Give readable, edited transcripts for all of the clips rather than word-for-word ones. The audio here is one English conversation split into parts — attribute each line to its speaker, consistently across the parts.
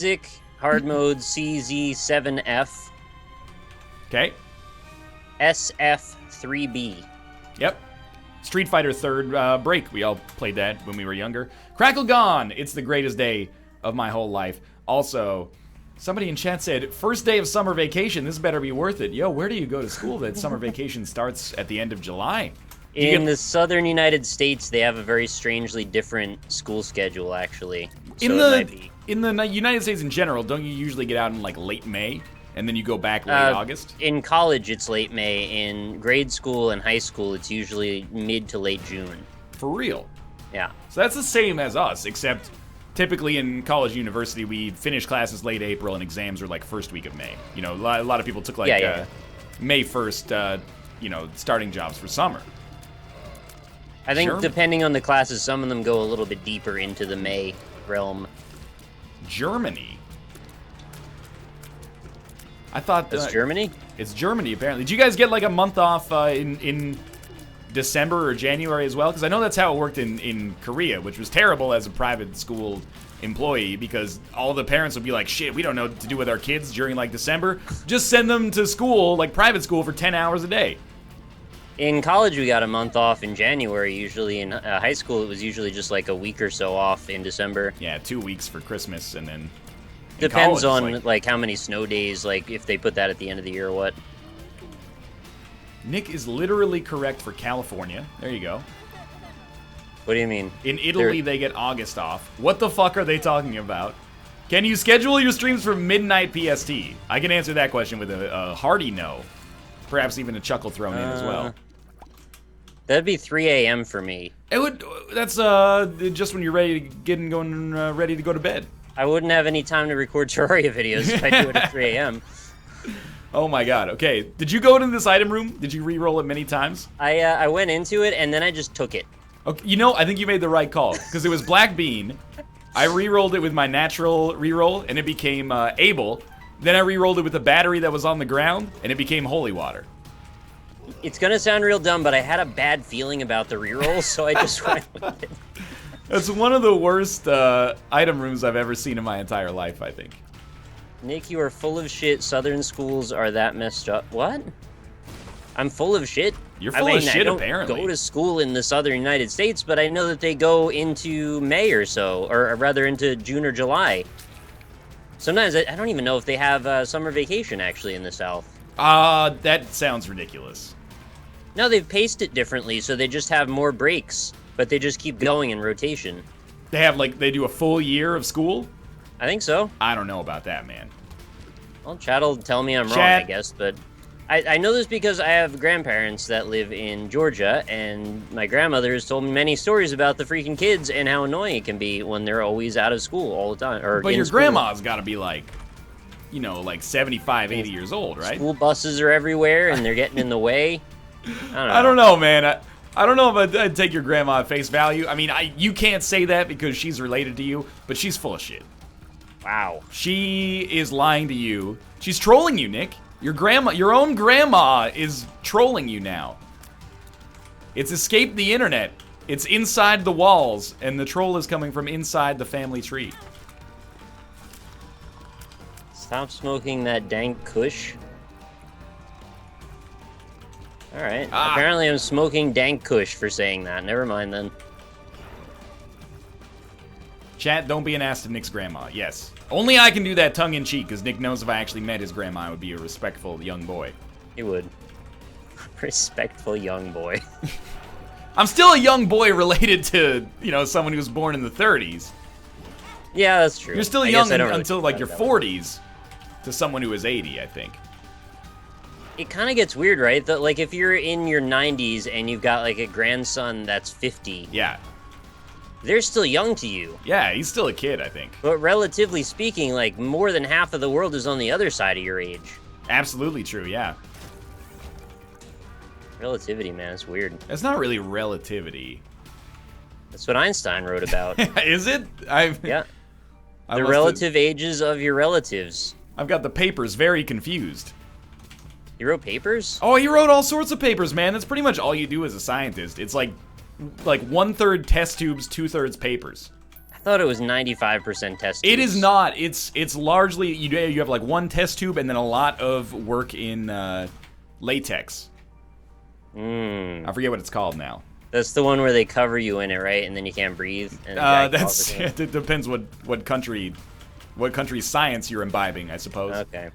Speaker 1: Music, hard mode CZ7F,
Speaker 2: Okay.
Speaker 1: SF3B.
Speaker 2: Yep. Street Fighter 3rd Break. We all played that when we were younger. Crackle Gone. It's the greatest day of my whole life. Also, somebody in chat said, first day of summer vacation. This better be worth it. Yo, where do you go to school that summer vacation starts at the end of July?
Speaker 1: In the southern United States, they have a very strangely different school schedule, actually. So
Speaker 2: in the United States in general, don't you usually get out in like late May? And then you go back late August?
Speaker 1: In college, it's late May. In grade school and high school, it's usually mid to late June.
Speaker 2: For real?
Speaker 1: Yeah.
Speaker 2: So that's the same as us, except typically in college and university, we finish classes late April and exams are like first week of May. You know, a lot of people took like May 1st, starting jobs for summer.
Speaker 1: I think depending on the classes, some of them go a little bit deeper into the May realm.
Speaker 2: Germany? I thought
Speaker 1: It's Germany?
Speaker 2: It's Germany, apparently. Did you guys get like a month off in December or January as well? Because I know that's how it worked in Korea, which was terrible as a private school employee because all the parents would be like, shit, we don't know what to do with our kids during like December. Just send them to school, like private school, for 10 hours a day.
Speaker 1: In college, we got a month off in January. Usually in high school, it was usually just like a week or so off in December.
Speaker 2: Yeah, 2 weeks for Christmas and then...
Speaker 1: Depends on like how many snow days, like if they put that at the end of the year or what.
Speaker 2: Nick is literally correct for California. There you go.
Speaker 1: What do you mean?
Speaker 2: In Italy, they get August off. What the fuck are they talking about? Can you schedule your streams for midnight PST? I can answer that question with a hearty no. Perhaps even a chuckle thrown in as well.
Speaker 1: That'd be 3 a.m. for me.
Speaker 2: It would. That's just when you're ready to go to bed.
Speaker 1: I wouldn't have any time to record Terraria videos if I do it at 3 a.m.
Speaker 2: Oh my god, okay. Did you go into this item room? Did you re-roll it many times?
Speaker 1: I went into it, and then I just took it.
Speaker 2: Okay, you know, I think you made the right call, because it was Black Bean. I re-rolled it with my natural re-roll, and it became Abel. Then I re-rolled it with the battery that was on the ground, and it became Holy Water.
Speaker 1: It's gonna sound real dumb, but I had a bad feeling about the re-roll, so I just went with it.
Speaker 2: That's one of the worst item rooms I've ever seen in my entire life, I think.
Speaker 1: Nick, you are full of shit. Southern schools are that messed up. What? I'm full of shit?
Speaker 2: You're full of shit, apparently.
Speaker 1: I don't go to school in the southern United States, but I know that they go into May or so, or rather into June or July. Sometimes I don't even know if they have summer vacation, actually, in the South.
Speaker 2: That sounds ridiculous.
Speaker 1: No, they've paced it differently, so they just have more breaks. But they just keep going in rotation.
Speaker 2: They do a full year of school?
Speaker 1: I think so.
Speaker 2: I don't know about that, man.
Speaker 1: Well, Chad will tell me I'm wrong, I guess, but I know this because I have grandparents that live in Georgia, and my grandmother has told me many stories about the freaking kids and how annoying it can be when they're always out of school all the time.
Speaker 2: But your grandma's got to be like 75, 80 years old, right?
Speaker 1: School buses are everywhere, and they're getting in the way.
Speaker 2: I don't know, man. I don't know if I'd take your grandma at face value. I mean, you can't say that because she's related to you, but she's full of shit.
Speaker 1: Wow.
Speaker 2: She is lying to you. She's trolling you, Nick. Your own grandma is trolling you now. It's escaped the internet. It's inside the walls, and the troll is coming from inside the family tree.
Speaker 1: Stop smoking that dank kush. Alright, apparently I'm smoking dank kush for saying that. Never mind then.
Speaker 2: Chat, don't be an ass to Nick's grandma. Yes. Only I can do that tongue-in-cheek, because Nick knows if I actually met his grandma, I would be a respectful young boy.
Speaker 1: He would. Respectful young boy.
Speaker 2: I'm still a young boy related to, someone who was born in the 30s.
Speaker 1: Yeah, that's true.
Speaker 2: You're still young until, like, your 40s to someone who is 80, I think.
Speaker 1: It kind of gets weird, right? That, like, if you're in your 90s and you've got, like, a grandson that's 50...
Speaker 2: Yeah.
Speaker 1: They're still young to you.
Speaker 2: Yeah, he's still a kid, I think.
Speaker 1: But relatively speaking, like, more than half of the world is on the other side of your age.
Speaker 2: Absolutely true, yeah.
Speaker 1: Relativity, man, it's weird.
Speaker 2: It's not really relativity.
Speaker 1: That's what Einstein wrote about.
Speaker 2: Is it?
Speaker 1: Yeah. The relative ages of your relatives.
Speaker 2: I've got the papers very confused.
Speaker 1: He wrote papers?
Speaker 2: Oh, he wrote all sorts of papers, man. That's pretty much all you do as a scientist. It's like 1/3 test tubes, 2/3 papers.
Speaker 1: I thought it was 95% test tubes.
Speaker 2: It is not. It's largely, you have like one test tube and then a lot of work in latex. I forget what it's called now.
Speaker 1: That's the one where they cover you in it, right? And then you can't breathe. And
Speaker 2: It depends what country's science you're imbibing, I suppose.
Speaker 1: Okay.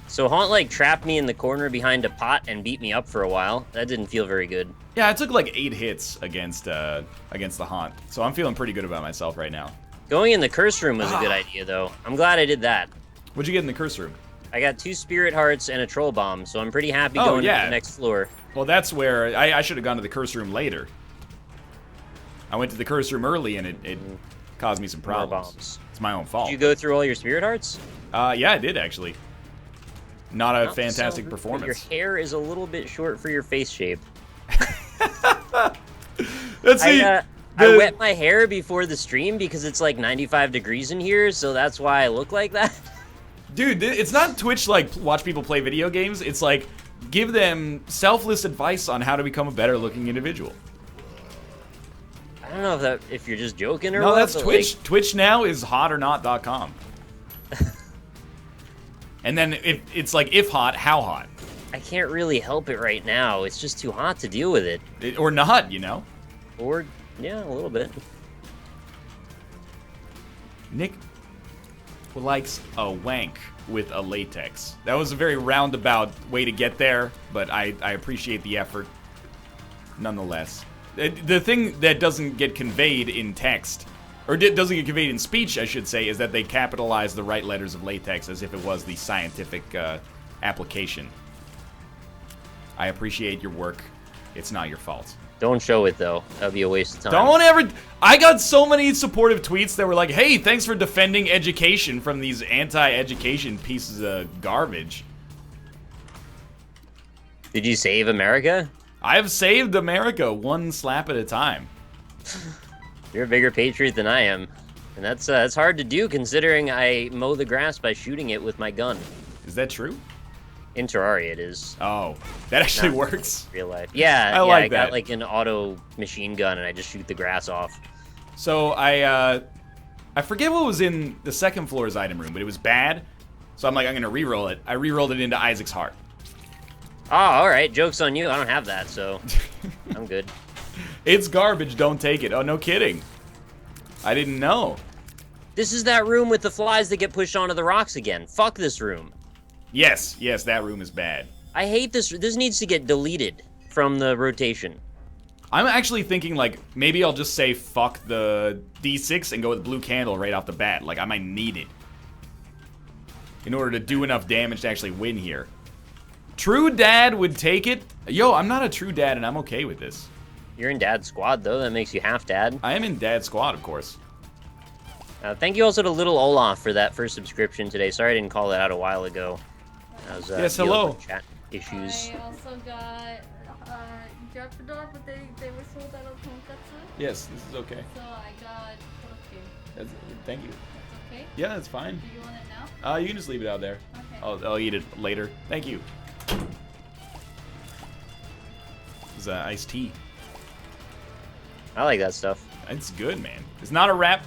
Speaker 1: So Haunt like trapped me in the corner behind a pot and beat me up for a while. That didn't feel very good.
Speaker 2: Yeah, I took like 8 hits against the Haunt, so I'm feeling pretty good about myself right now.
Speaker 1: Going in the curse room was a good idea, though. I'm glad I did that.
Speaker 2: What'd you get in the curse room?
Speaker 1: I got 2 spirit hearts and a troll bomb, so I'm pretty happy going to the next floor.
Speaker 2: Well, that's where I should have gone to the curse room later. I went to the curse room early, and it caused me some problems.
Speaker 1: More bombs.
Speaker 2: It's my own fault.
Speaker 1: Did you go through all your spirit hearts?
Speaker 2: Yeah, I did, actually. Not a fantastic
Speaker 1: so
Speaker 2: performance.
Speaker 1: Your hair is a little bit short for your face shape.
Speaker 2: Let's see.
Speaker 1: I wet my hair before the stream because it's like 95 degrees in here, so that's why I look like that.
Speaker 2: Dude, it's not Twitch like watch people play video games. It's like give them selfless advice on how to become a better looking individual.
Speaker 1: I don't know if you're just joking or
Speaker 2: what. No, that's Twitch.
Speaker 1: Like...
Speaker 2: Twitch now is hotornot.com. And then it's like if hot, how hot?
Speaker 1: I can't really help it right now. It's just too hot to deal with it.
Speaker 2: Or not, you know?
Speaker 1: Or, yeah, a little bit.
Speaker 2: Nick likes a wank with a latex. That was a very roundabout way to get there, but I appreciate the effort nonetheless. The thing that doesn't get conveyed in text, or doesn't get conveyed in speech, I should say, is that they capitalize the right letters of latex as if it was the scientific application. I appreciate your work. It's not your fault.
Speaker 1: Don't show it, though. That'd be a waste of time.
Speaker 2: Don't ever... I got so many supportive tweets that were like, hey, thanks for defending education from these anti-education pieces of garbage.
Speaker 1: Did you save America?
Speaker 2: I have saved America one slap at a time.
Speaker 1: You're a bigger patriot than I am. And that's hard to do considering I mow the grass by shooting it with my gun.
Speaker 2: Is that true?
Speaker 1: In Terraria it is.
Speaker 2: Oh, that actually works.
Speaker 1: Real life. Yeah, I got like an auto machine gun and I just shoot the grass off.
Speaker 2: So I forget what was in the second floor's item room, but it was bad. So I'm like, I'm gonna re-roll it. I re-rolled it into Isaac's heart.
Speaker 1: Oh, alright, joke's on you. I don't have that, so I'm good.
Speaker 2: It's garbage, don't take it. Oh, no kidding. I didn't know.
Speaker 1: This is that room with the flies that get pushed onto the rocks again. Fuck this room.
Speaker 2: Yes, that room is bad.
Speaker 1: I hate this. This needs to get deleted from the rotation.
Speaker 2: I'm actually thinking, like, maybe I'll just say fuck the D6 and go with blue candle right off the bat. Like, I might need it in order to do enough damage to actually win here. True Dad would take it. Yo, I'm not a true dad, and I'm okay with this.
Speaker 1: You're in Dad's squad, though. That makes you half dad.
Speaker 2: I am in Dad's squad, of course.
Speaker 1: Thank you also to Little Olaf for that first subscription today. Sorry I didn't call it out a while ago. I was,
Speaker 2: yes, hello.
Speaker 1: Chat issues.
Speaker 3: I also got Drapidor, but they were sold out of tonkatsu.
Speaker 2: Yes, this is okay.
Speaker 3: So I got korokke.
Speaker 2: Thank you.
Speaker 3: That's okay?
Speaker 2: Yeah, that's fine.
Speaker 3: Do you want it now?
Speaker 2: You can just leave it out there.
Speaker 3: Okay.
Speaker 2: I'll eat it later. Thank you. It's iced tea.
Speaker 1: I like that stuff.
Speaker 2: It's good, man. It's not a wrap.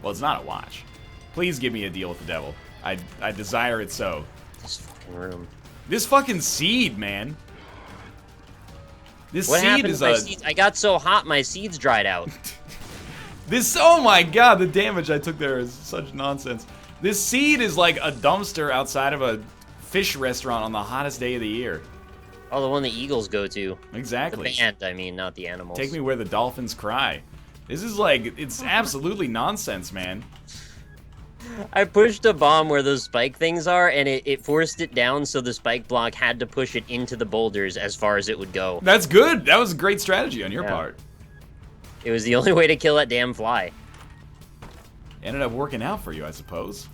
Speaker 2: Well, it's not a watch. Please give me a deal with the devil. I desire it so.
Speaker 1: This fucking room.
Speaker 2: This fucking seed, man. This
Speaker 1: what
Speaker 2: seed
Speaker 1: happened
Speaker 2: is
Speaker 1: to my seeds? I got so hot, my seeds dried out.
Speaker 2: Oh my god, the damage I took there is such nonsense. This seed is like a dumpster outside of a fish restaurant on the hottest day of the year.
Speaker 1: Oh, the one the eagles go to.
Speaker 2: Exactly.
Speaker 1: The band, I mean, not the animals.
Speaker 2: Take me where the dolphins cry. This is like, it's absolutely nonsense, man.
Speaker 1: I pushed a bomb where those spike things are, and it forced it down, so the spike block had to push it into the boulders as far as it would go.
Speaker 2: That's good. That was a great strategy on your part.
Speaker 1: It was the only way to kill that damn fly.
Speaker 2: Ended up working out for you, I suppose.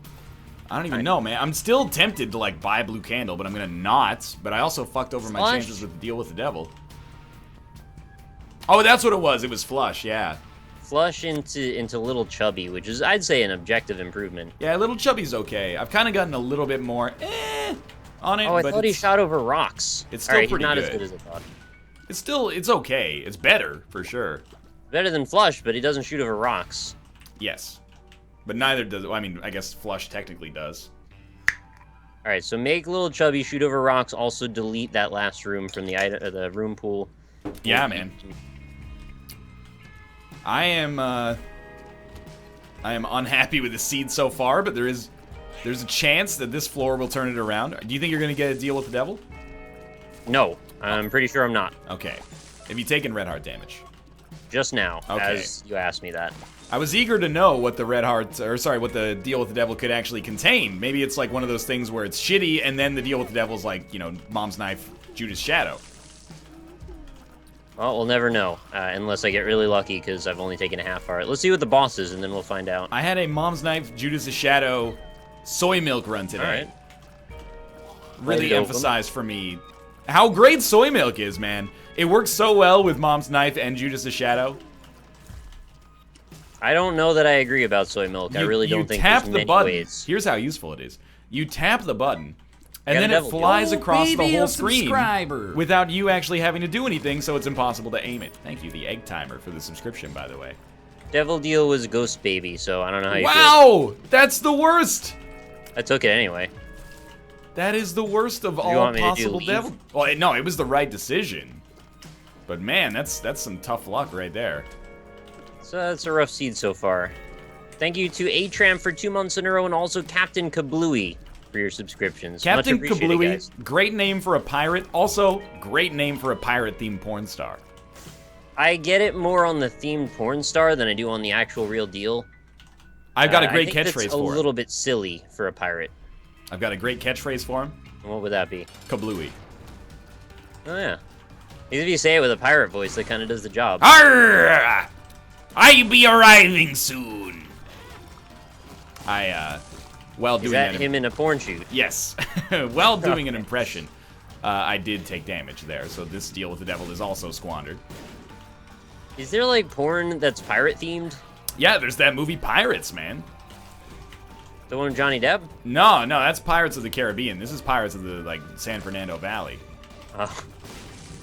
Speaker 2: I don't even know, man. I'm still tempted to, like, buy Blue Candle, but I'm gonna not. But I also fucked over my chances with the deal with the devil. Oh, that's what it was. It was flush, yeah.
Speaker 1: Flush into Little Chubby, which is, I'd say, an objective improvement.
Speaker 2: Yeah, Little Chubby's okay. I've kind of gotten a little bit more on it.
Speaker 1: Oh, I thought he shot over rocks.
Speaker 2: It's still pretty
Speaker 1: not
Speaker 2: good.
Speaker 1: as good as I thought.
Speaker 2: It's okay. It's better, for sure.
Speaker 1: Better than Flush, but he doesn't shoot over rocks.
Speaker 2: Yes. But neither does... Well, I mean, I guess Flush technically does.
Speaker 1: All right, so make little chubby shoot over rocks. Also delete that last room from the room pool.
Speaker 2: Yeah, man. I am unhappy with the seed so far, but there's a chance that this floor will turn it around. Do you think you're going to get a deal with the devil?
Speaker 1: No, I'm pretty sure I'm not.
Speaker 2: Okay. Have you taken red heart damage?
Speaker 1: Just now,
Speaker 2: Okay.
Speaker 1: as you asked me that.
Speaker 2: I was eager to know what the what the deal with the devil could actually contain. Maybe it's like one of those things where it's shitty, and then the deal with the devil is like, you know, Mom's Knife, Judas Shadow.
Speaker 1: Well, we'll never know, unless I get really lucky, because I've only taken a half heart. Let's see what the boss is, and then we'll find out.
Speaker 2: I had a Mom's Knife, Judas Shadow, soy milk run today.
Speaker 1: All right.
Speaker 2: Really emphasized for me how great soy milk is, man. It works so well with Mom's Knife and Judas Shadow.
Speaker 1: I don't know that I agree about soy milk. I really don't think there's many ways.
Speaker 2: Here's how useful it is. You tap the button, and
Speaker 1: Got
Speaker 2: then
Speaker 1: a
Speaker 2: it
Speaker 1: devil
Speaker 2: flies
Speaker 1: deal.
Speaker 2: across the
Speaker 4: baby,
Speaker 2: whole
Speaker 4: a
Speaker 2: screen
Speaker 4: subscriber.
Speaker 2: without you actually having to do anything, so it's impossible to aim it. Thank you, the Egg Timer, for the subscription, by the way.
Speaker 1: Devil deal was Ghost Baby, so I don't know how you feel.
Speaker 2: Wow! That's the worst!
Speaker 1: I took it anyway.
Speaker 2: That is the worst of all
Speaker 1: want me to do
Speaker 2: possible
Speaker 1: leave?
Speaker 2: devil... Well, no, it was the right decision. But man, that's some tough luck right there.
Speaker 1: So that's a rough seed so far. Thank you to Atram for 2 months in a row, and also Captain Kablooey for your subscriptions.
Speaker 2: Captain
Speaker 1: Much appreciated,
Speaker 2: Kablooey,
Speaker 1: guys.
Speaker 2: great name for a pirate. Also, great name for a pirate-themed porn star.
Speaker 1: I get it more on the themed porn star than I do on the actual real deal.
Speaker 2: I've got a great
Speaker 1: I think
Speaker 2: catchphrase
Speaker 1: that's
Speaker 2: for
Speaker 1: a
Speaker 2: him.
Speaker 1: little bit silly for a pirate.
Speaker 2: I've got a great catchphrase for him.
Speaker 1: What would that be?
Speaker 2: Kablooey.
Speaker 1: Oh, yeah. If you say it with a pirate voice, that kind of does the job.
Speaker 2: Arrgh! I be arriving soon. While
Speaker 1: Is
Speaker 2: doing
Speaker 1: that him in a porn shoot?
Speaker 2: Yes. While doing an impression, I did take damage there, so this deal with the devil is also squandered.
Speaker 1: Is there, like, porn that's pirate-themed?
Speaker 2: Yeah, there's that movie Pirates, man.
Speaker 1: The one with Johnny Depp?
Speaker 2: No, that's Pirates of the Caribbean. This is Pirates of the, like, San Fernando Valley.
Speaker 1: Oh.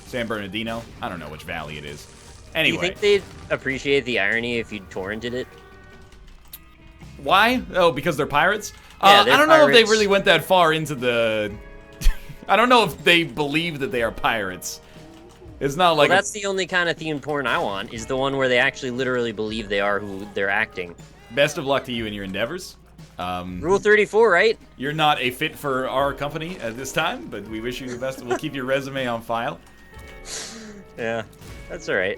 Speaker 2: San Bernardino? I don't know which valley it is.
Speaker 1: Do
Speaker 2: Anyway.
Speaker 1: you think they'd appreciate the irony if you torrented it?
Speaker 2: Why? Oh, because they're pirates?
Speaker 1: Yeah,
Speaker 2: I don't know if they
Speaker 1: pirates.
Speaker 2: really went that far into the... I don't know if they believe that they are pirates. It's not like...
Speaker 1: Well, that's the only kind of themed porn I want, is the one where they actually literally believe they are who they're acting.
Speaker 2: Best of luck to you in your endeavors.
Speaker 1: Rule 34, right?
Speaker 2: You're not a fit for our company at this time, but we wish you the best. We'll keep your resume on file.
Speaker 1: Yeah, that's all right.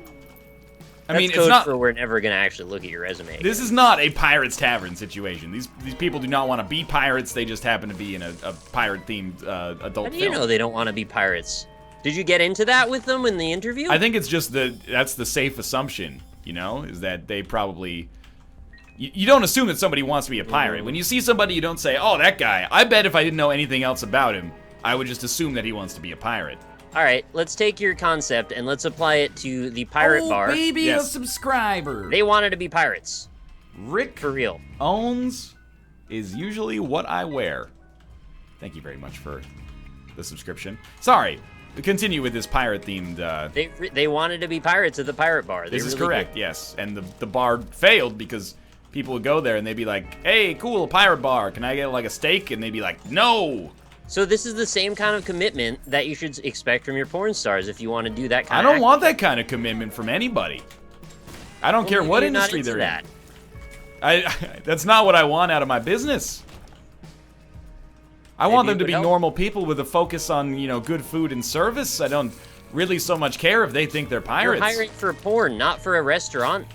Speaker 2: I
Speaker 1: That's
Speaker 2: mean, it's
Speaker 1: code
Speaker 2: not...
Speaker 1: for we're never gonna actually look at your resume again.
Speaker 2: This is not a Pirates Tavern situation. These people do not want to be pirates. They just happen to be in a pirate-themed adult
Speaker 1: How do
Speaker 2: film.
Speaker 1: you know they don't want to be pirates? Did you get into that with them in the interview?
Speaker 2: I think it's just that's the safe assumption, you know, is that they probably... You don't assume that somebody wants to be a pirate. When you see somebody, you don't say, oh, that guy. I bet if I didn't know anything else about him, I would just assume that he wants to be a pirate.
Speaker 1: All right, let's take your concept and let's apply it to the pirate bar.
Speaker 4: baby,
Speaker 2: Yes.
Speaker 4: a subscriber.
Speaker 1: They wanted to be pirates.
Speaker 2: Rick
Speaker 1: For real.
Speaker 2: Owns is usually what I wear. Thank you very much for the subscription. Sorry, continue with this pirate-themed...
Speaker 1: They wanted to be pirates at the pirate bar. They
Speaker 2: This is
Speaker 1: really
Speaker 2: correct,
Speaker 1: did.
Speaker 2: yes. And the bar failed because people would go there and they'd be like, hey, cool, pirate bar. Can I get like a steak? And they'd be like, no.
Speaker 1: So this is the same kind of commitment that you should expect from your porn stars if you want to do that kind
Speaker 2: I
Speaker 1: of
Speaker 2: don't want that kind of commitment from anybody. I don't care what industry they're
Speaker 1: that.
Speaker 2: in. That's not what I want out of my business. I want
Speaker 1: Maybe
Speaker 2: them to
Speaker 1: it
Speaker 2: be
Speaker 1: would help.
Speaker 2: normal people with a focus on, you know, good food and service. I don't really so much care if they think they're
Speaker 1: You're
Speaker 2: pirates.
Speaker 1: hiring for porn, not for a restaurant.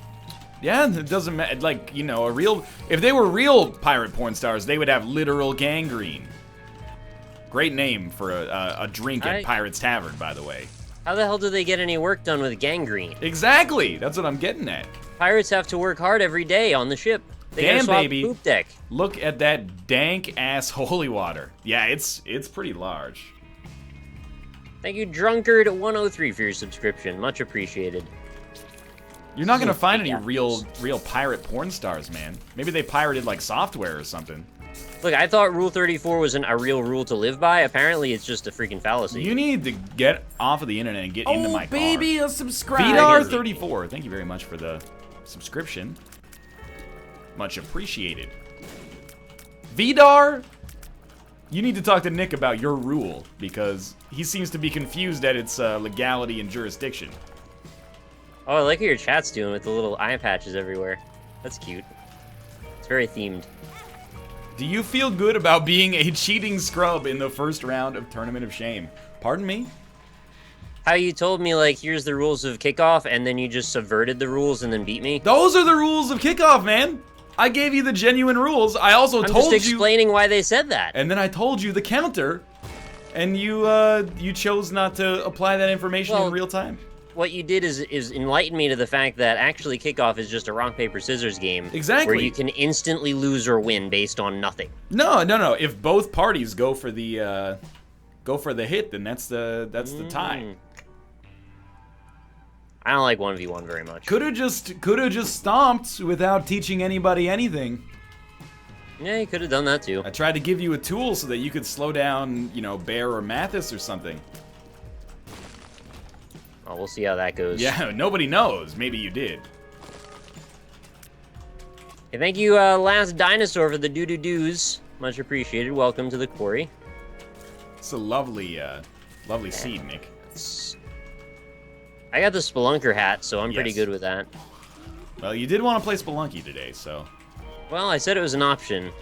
Speaker 2: Yeah, it doesn't matter. Like, you know, if they were real pirate porn stars, they would have literal gangrene. Great name for a drink at Pirates Tavern, by the way.
Speaker 1: How the hell do they get any work done with gangrene?
Speaker 2: Exactly. That's what I'm getting at.
Speaker 1: Pirates have to work hard every day on the ship. They
Speaker 2: Damn,
Speaker 1: gotta swap
Speaker 2: baby.
Speaker 1: the poop deck.
Speaker 2: Look at that dank ass holy water. Yeah, it's pretty large.
Speaker 1: Thank you, Drunkard103, for your subscription. Much appreciated.
Speaker 2: You're not gonna find any
Speaker 1: Yeah.
Speaker 2: real pirate porn stars, man. Maybe they pirated like software or something.
Speaker 1: Look, I thought Rule 34 was a real rule to live by. Apparently, it's just a freaking fallacy.
Speaker 2: You need to get off of the internet and get into my car.
Speaker 4: baby, a subscriber.
Speaker 2: VDR34, thank you very much for the subscription. Much appreciated. Vidar, you need to talk to Nick about your rule, because he seems to be confused at its legality and jurisdiction.
Speaker 1: Oh, I like what your chat's doing with the little eye patches everywhere. That's cute. It's very themed.
Speaker 2: Do you feel good about being a cheating scrub in the first round of Tournament of Shame? Pardon me?
Speaker 1: How you told me, like, here's the rules of kickoff, and then you just subverted the rules and then beat me?
Speaker 2: Those are the rules of kickoff, man! I gave you the genuine rules. I also told you...
Speaker 1: I'm just explaining why they said that.
Speaker 2: And then I told you the counter, and you chose not to apply that information in real time.
Speaker 1: What you did is enlighten me to the fact that actually kickoff is just a rock, paper, scissors game.
Speaker 2: Exactly.
Speaker 1: Where you can instantly lose or win based on nothing.
Speaker 2: No. If both parties go for the hit, then that's the tie.
Speaker 1: I don't like 1v1 very much.
Speaker 2: Could have just stomped without teaching anybody anything.
Speaker 1: Yeah, you could have done that too.
Speaker 2: I tried to give you a tool so that you could slow down, Bear or Mathis or something.
Speaker 1: Oh, we'll see how that goes.
Speaker 2: Yeah, nobody knows. Maybe you did.
Speaker 1: Hey, thank you, Last Dinosaur, for the doo-doo-doos. Much appreciated. Welcome to the quarry.
Speaker 2: It's a lovely seed, Nick.
Speaker 1: I got the Spelunker hat, so I'm pretty good with that.
Speaker 2: Well, you did want to play Spelunky today, so...
Speaker 1: Well, I said it was an option.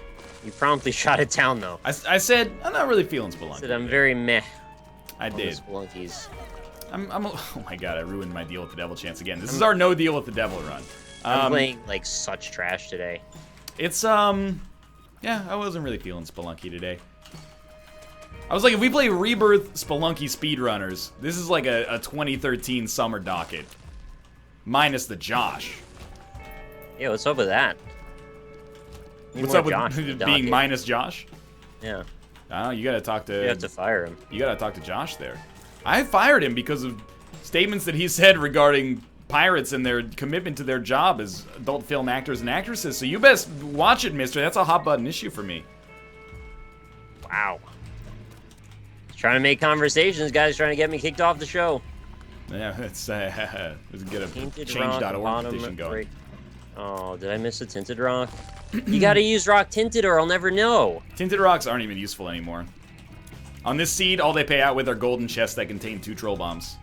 Speaker 1: You promptly shot it down, though.
Speaker 2: I said, I'm not really feeling Spelunky.
Speaker 1: I said I'm very meh.
Speaker 2: I did.
Speaker 1: Spelunkies.
Speaker 2: Oh my god, I ruined my deal with the devil chance again. This is our no deal with the devil run.
Speaker 1: I'm playing, like, such trash today.
Speaker 2: It's, yeah, I wasn't really feeling Spelunky today. I was like, if we play Rebirth Spelunky Speedrunners, this is like a 2013 summer docket. Minus the Josh.
Speaker 1: Yeah, what's up with that?
Speaker 2: What's up with being minus Josh?
Speaker 1: Yeah.
Speaker 2: Oh, you gotta talk to...
Speaker 1: You have to fire him.
Speaker 2: You gotta talk to Josh there. I fired him because of statements that he said regarding pirates and their commitment to their job as adult film actors and actresses. So you best watch it, mister. That's a hot button issue for me.
Speaker 1: Wow. Trying to make conversations, guys. Trying to get me kicked off the show.
Speaker 2: Yeah, let's get a change.org petition going.
Speaker 1: Oh, did I miss a tinted rock? You gotta use rock tinted or I'll never know.
Speaker 2: Tinted rocks aren't even useful anymore. On this seed, all they pay out with are golden chests that contain 2 troll bombs.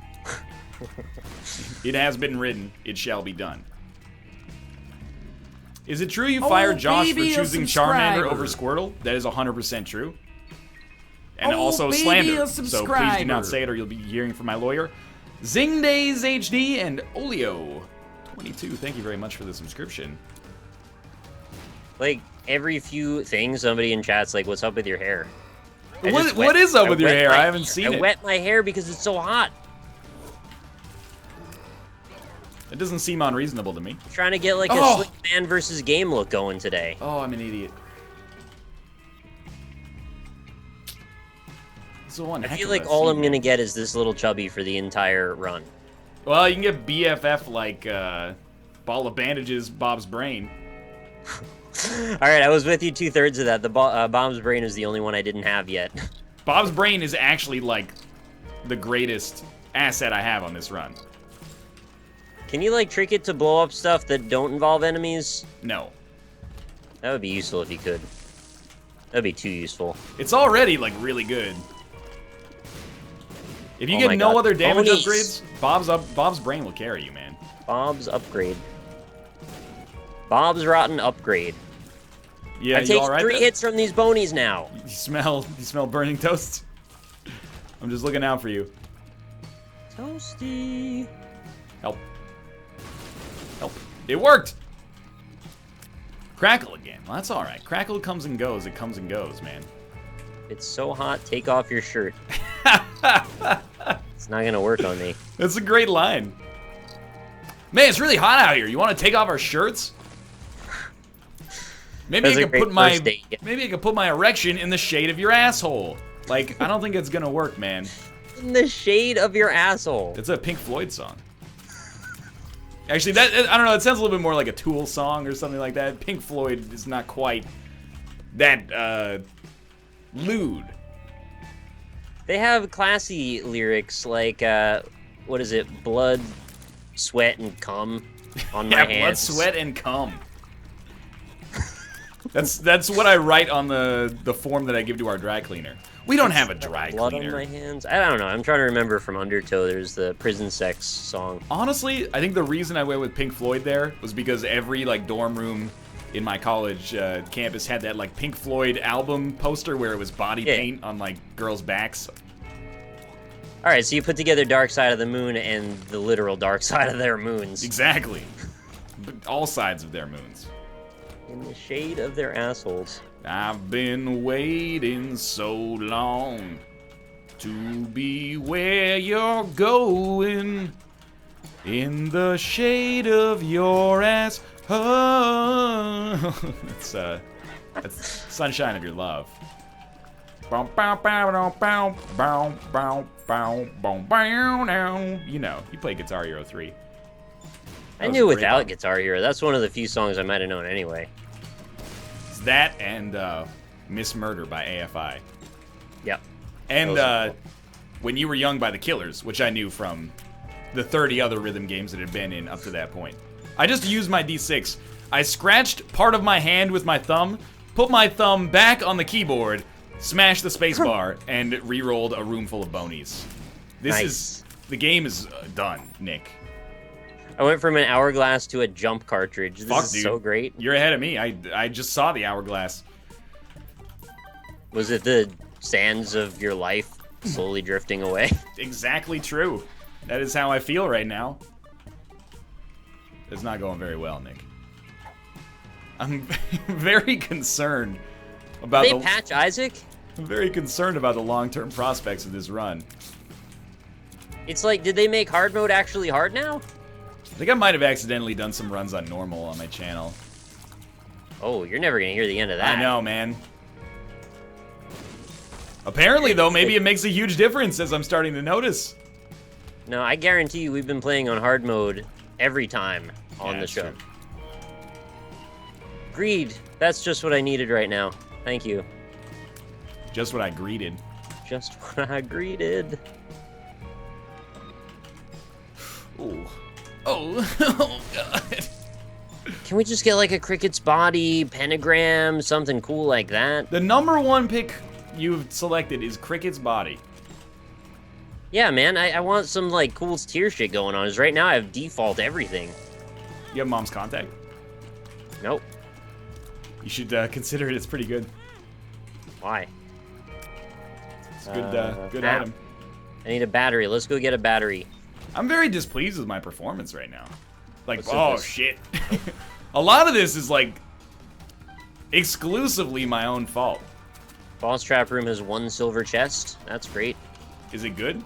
Speaker 2: It has been written. It shall be done. Is it true you fired Josh for choosing Charmander over Squirtle? That is 100% true. And also slander. So please do not say it or you'll be hearing from my lawyer. Zingdays HD and Olio22. Thank you very much for the subscription.
Speaker 1: Like, every few things, somebody in chat's like, what's up with your hair?
Speaker 2: What is up with your hair? I haven't seen it.
Speaker 1: I wet my hair because it's so hot.
Speaker 2: It doesn't seem unreasonable to me.
Speaker 1: I'm trying to get like a slick man versus game look going today.
Speaker 2: Oh, I'm an idiot.
Speaker 1: I feel like all I'm gonna get is this little chubby for the entire run.
Speaker 2: Well, you can get BFF like ball of bandages, Bob's brain.
Speaker 1: All right, I was with you 2/3 of that. The Bob's brain is the only one I didn't have yet.
Speaker 2: Bob's brain is actually like the greatest asset I have on this run.
Speaker 1: Can you like trick it to blow up stuff that don't involve enemies?
Speaker 2: No.
Speaker 1: That would be useful if you could. That'd be too useful.
Speaker 2: It's already like really good. If you get no other damage upgrades, Bob's brain will carry you, man.
Speaker 1: Bob's upgrade. Bob's rotten upgrade.
Speaker 2: Yeah,
Speaker 1: I've taken 3 hits from these bonies now.
Speaker 2: You smell burning toast? I'm just looking out for you.
Speaker 1: Toasty.
Speaker 2: Help. Help. It worked! Crackle again. Well, that's alright. Crackle comes and goes. It comes and goes, man.
Speaker 1: It's so hot, take off your shirt. It's not gonna work on me.
Speaker 2: That's a great line. Man, it's really hot out here. You want to take off our shirts? Maybe I could put my erection in the shade of your asshole. Like, I don't think it's gonna work, man.
Speaker 1: In the shade of your asshole.
Speaker 2: It's a Pink Floyd song. Actually, I don't know. It sounds a little bit more like a Tool song or something like that. Pink Floyd is not quite that lewd.
Speaker 1: They have classy lyrics like, what is it? Blood, sweat, and cum on my hands.
Speaker 2: Yeah, blood, sweat, and cum. That's what I write on the form that I give to our dry cleaner. We don't have a dry
Speaker 1: Blood
Speaker 2: cleaner.
Speaker 1: on my hands. I don't know. I'm trying to remember from Undertow. There's the prison sex song.
Speaker 2: Honestly, I think the reason I went with Pink Floyd there was because every like dorm room in my college campus had that like Pink Floyd album poster where it was body paint on like girls' backs.
Speaker 1: All right, so you put together Dark Side of the Moon and the literal Dark Side of their moons.
Speaker 2: Exactly. All sides of their moons.
Speaker 1: In the shade of their assholes.
Speaker 2: I've been waiting so long to be where you're going, in the shade of your ass. That's Sunshine of Your Love. You know, you play Guitar Hero 3.
Speaker 1: I knew without Guitar Hero. That's one of the few songs I might have known anyway.
Speaker 2: It's that and Miss Murder by AFI.
Speaker 1: Yep.
Speaker 2: And When You Were Young by The Killers, which I knew from the 30 other rhythm games that had been in up to that point. I just used my D6. I scratched part of my hand with my thumb, put my thumb back on the keyboard, smashed the spacebar, and re-rolled a room full of bonies. The game is done, Nick.
Speaker 1: I went from an hourglass to a jump cartridge. This is so great.
Speaker 2: You're ahead of me. I just saw the hourglass.
Speaker 1: Was it the sands of your life slowly drifting away?
Speaker 2: Exactly true. That is how I feel right now. It's not going very well, Nick. I'm very concerned about
Speaker 1: Did they patch Isaac?
Speaker 2: I'm very concerned about the long-term prospects of this run.
Speaker 1: It's like, did they make hard mode actually hard now?
Speaker 2: I think I might have accidentally done some runs on normal on my channel.
Speaker 1: Oh, you're never gonna hear the end of that.
Speaker 2: I know, man. Apparently, though, maybe it makes a huge difference, as I'm starting to notice.
Speaker 1: No, I guarantee you we've been playing on hard mode every time on the show.
Speaker 2: True.
Speaker 1: Greed. That's just what I needed right now. Thank you.
Speaker 2: Just what I greeted.
Speaker 1: Just what I greeted.
Speaker 2: Ooh. Oh, God.
Speaker 1: Can we just get like a cricket's body, pentagram, something cool like that?
Speaker 2: The #1 pick you've selected is Cricket's body.
Speaker 1: Yeah, man, I want some like cool tier shit going on. Because right now I have default everything.
Speaker 2: You have Mom's contact?
Speaker 1: Nope.
Speaker 2: You should consider it. It's pretty good.
Speaker 1: Why?
Speaker 2: It's a good item.
Speaker 1: I need a battery. Let's go get a battery.
Speaker 2: I'm very displeased with my performance right now. Like,
Speaker 1: What's
Speaker 2: oh
Speaker 1: this?
Speaker 2: shit. A lot of this is like exclusively my own fault.
Speaker 1: Boss trap room has 1 silver chest. That's great.
Speaker 2: Is it good?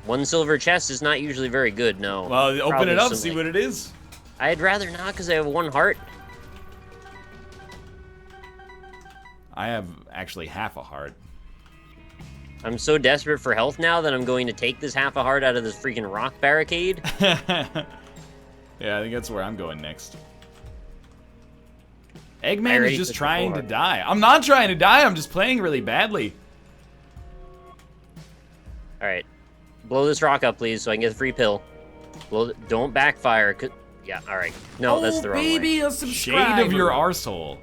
Speaker 1: 1 silver chest is not usually very good, no.
Speaker 2: Well, open
Speaker 1: Probably
Speaker 2: it up,
Speaker 1: some,
Speaker 2: see
Speaker 1: like-
Speaker 2: what it is.
Speaker 1: I'd rather not because I have 1 heart.
Speaker 2: I have actually half a heart.
Speaker 1: I'm so desperate for health now that I'm going to take this half a heart out of this freaking rock barricade.
Speaker 2: Yeah, I think that's where I'm going next. Eggman is just trying to die. I'm not trying to die, I'm just playing really badly.
Speaker 1: Alright. Blow this rock up, please, so I can get the free pill. Don't backfire. Yeah, alright. No, that's the wrong way.
Speaker 2: A subscriber. Shade of your arsehole.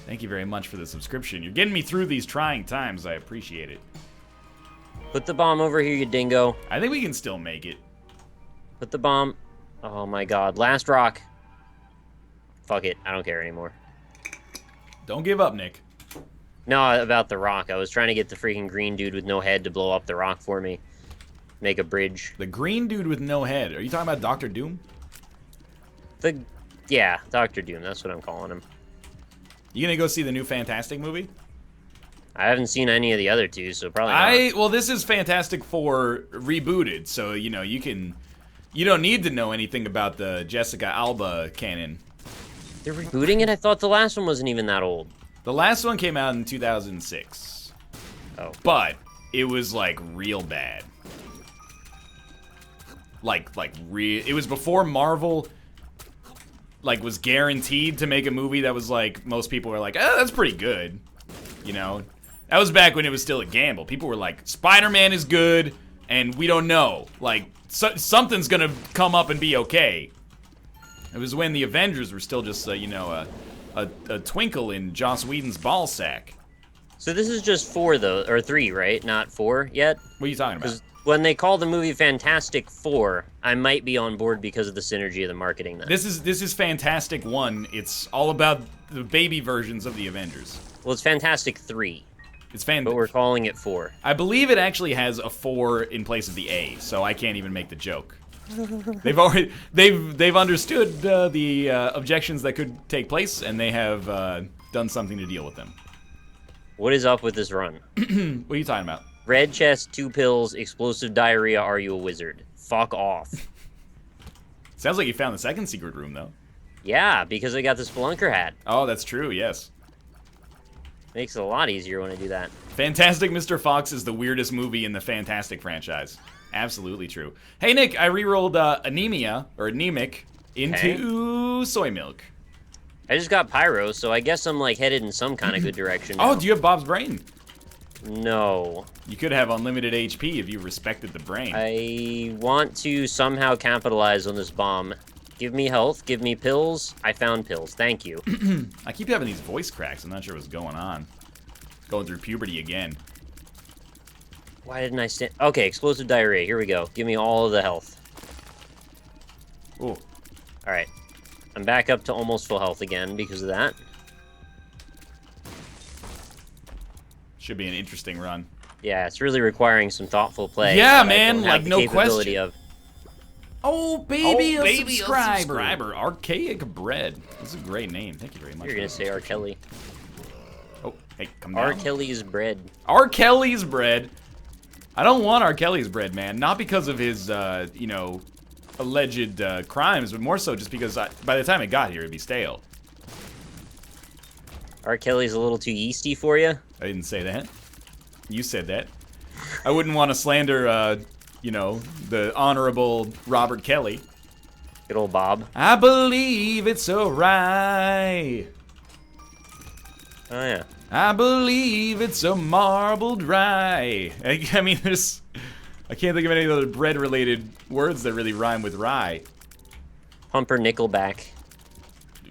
Speaker 2: Thank you very much for the subscription. You're getting me through these trying times. I appreciate it.
Speaker 1: Put the bomb over here, you dingo.
Speaker 2: I think we can still make it.
Speaker 1: Put the bomb. Oh my god. Last rock. Fuck it. I don't care anymore.
Speaker 2: Don't give up, Nick.
Speaker 1: No, about the rock. I was trying to get the freaking green dude with no head to blow up the rock for me. Make a bridge.
Speaker 2: The green dude with no head. Are you talking about Dr. Doom?
Speaker 1: Yeah, Dr. Doom. That's what I'm calling him.
Speaker 2: You gonna go see the new Fantastic movie?
Speaker 1: I haven't seen any of the other two, so probably not.
Speaker 2: Well, this is Fantastic Four rebooted, so, you know, you don't need to know anything about the Jessica Alba canon.
Speaker 1: They're rebooting it? I thought the last one wasn't even that old.
Speaker 2: The last one came out in 2006.
Speaker 1: Oh.
Speaker 2: But it was, like, real bad. It was before Marvel, like, was guaranteed to make a movie that was, like, most people were like, oh, that's pretty good. You know? That was back when it was still a gamble. People were like, Spider-Man is good, and we don't know. Like, something's gonna come up and be okay. It was when the Avengers were still just, a twinkle in Joss Whedon's ball sack.
Speaker 1: So this is just 4 though, or 3, right? Not 4 yet.
Speaker 2: What are you talking about?
Speaker 1: When they call the movie Fantastic Four, I might be on board because of the synergy of the marketing. Then
Speaker 2: this is Fantastic 1. It's all about the baby versions of the Avengers.
Speaker 1: Well, it's Fantastic 3.
Speaker 2: It's
Speaker 1: but we're calling it 4.
Speaker 2: I believe it actually has a 4 in place of the A, so I can't even make the joke. They've understood the objections that could take place, and they have done something to deal with them.
Speaker 1: What is up with this run?
Speaker 2: What are you talking about?
Speaker 1: Red chest, 2 pills, explosive diarrhea. Are you a wizard? Fuck off.
Speaker 2: Sounds like you found the second secret room, though.
Speaker 1: Yeah, because I got the Spelunker hat.
Speaker 2: Oh, that's true. Yes.
Speaker 1: Makes it a lot easier when I do that.
Speaker 2: Fantastic Mr. Fox is the weirdest movie in the Fantastic franchise. Absolutely true. Hey, Nick, I rerolled anemia, or anemic, into soy milk.
Speaker 1: I just got pyro, so I guess I'm like headed in some kind of good direction now.
Speaker 2: Oh, do you have Bob's brain?
Speaker 1: No.
Speaker 2: You could have unlimited HP if you respected the brain.
Speaker 1: I want to somehow capitalize on this bomb. Give me health, give me pills. I found pills, thank you.
Speaker 2: I keep having these voice cracks. I'm not sure what's going on. Going through puberty again.
Speaker 1: Why didn't I stand? Okay, explosive diarrhea, here we go. Give me all of the health.
Speaker 2: Ooh.
Speaker 1: Alright. I'm back up to almost full health again because of that.
Speaker 2: Should be an interesting run.
Speaker 1: Yeah, it's really requiring some thoughtful play.
Speaker 2: Yeah, man, like no question.
Speaker 1: Of.
Speaker 2: Oh, baby, a subscriber. Archaic Bread. This is a great name. Thank you very much.
Speaker 1: You're going to say R. Kelly.
Speaker 2: Oh, hey, come down.
Speaker 1: R. Kelly's bread.
Speaker 2: R. Kelly's bread. I don't want R. Kelly's bread, man. Not because of his, you know, alleged crimes, but more so just because by the time it got here, it'd be stale.
Speaker 1: R. Kelly's a little too yeasty for you?
Speaker 2: I didn't say that. You said that. I wouldn't want to slander, you know, the honorable Robert Kelly.
Speaker 1: Good old Bob.
Speaker 2: I believe it's alright.
Speaker 1: Oh, yeah.
Speaker 2: I believe it's a marbled rye. I mean, I can't think of any other bread-related words that really rhyme with rye.
Speaker 1: Pumper Nickelback.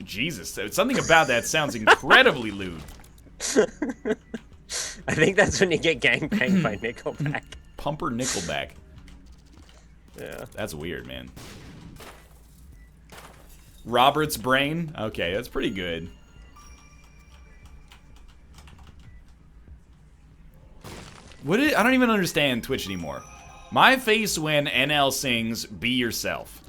Speaker 2: Jesus, something about that sounds incredibly lewd.
Speaker 1: I think that's when you get gangbanged by Nickelback.
Speaker 2: Pumper Nickelback.
Speaker 1: Yeah.
Speaker 2: That's weird, man. Robert's brain? Okay, that's pretty good. I don't even understand Twitch anymore. My face when NL sings "Be Yourself."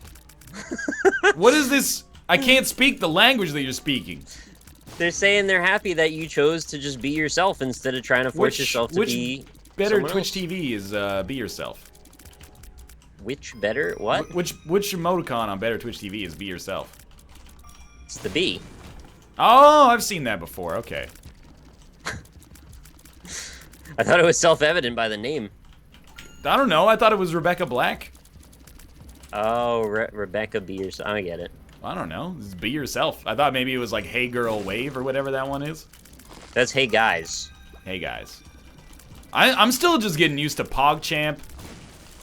Speaker 2: What is this? I can't speak the language that you're speaking.
Speaker 1: They're saying they're happy that you chose to just be yourself instead of trying to force yourself to be
Speaker 2: better Twitch TV is Be Yourself.
Speaker 1: Which better? What?
Speaker 2: Which emoticon on better Twitch TV is Be Yourself?
Speaker 1: It's the B.
Speaker 2: Oh, I've seen that before. Okay.
Speaker 1: I thought it was self-evident by the name.
Speaker 2: I don't know. I thought it was Rebecca Black.
Speaker 1: Oh, Rebecca Be Yourself. I get it.
Speaker 2: I don't know. Just Be Yourself. I thought maybe it was like Hey Girl Wave or whatever that one is.
Speaker 1: That's Hey Guys.
Speaker 2: Hey Guys. I'm still just getting used to PogChamp.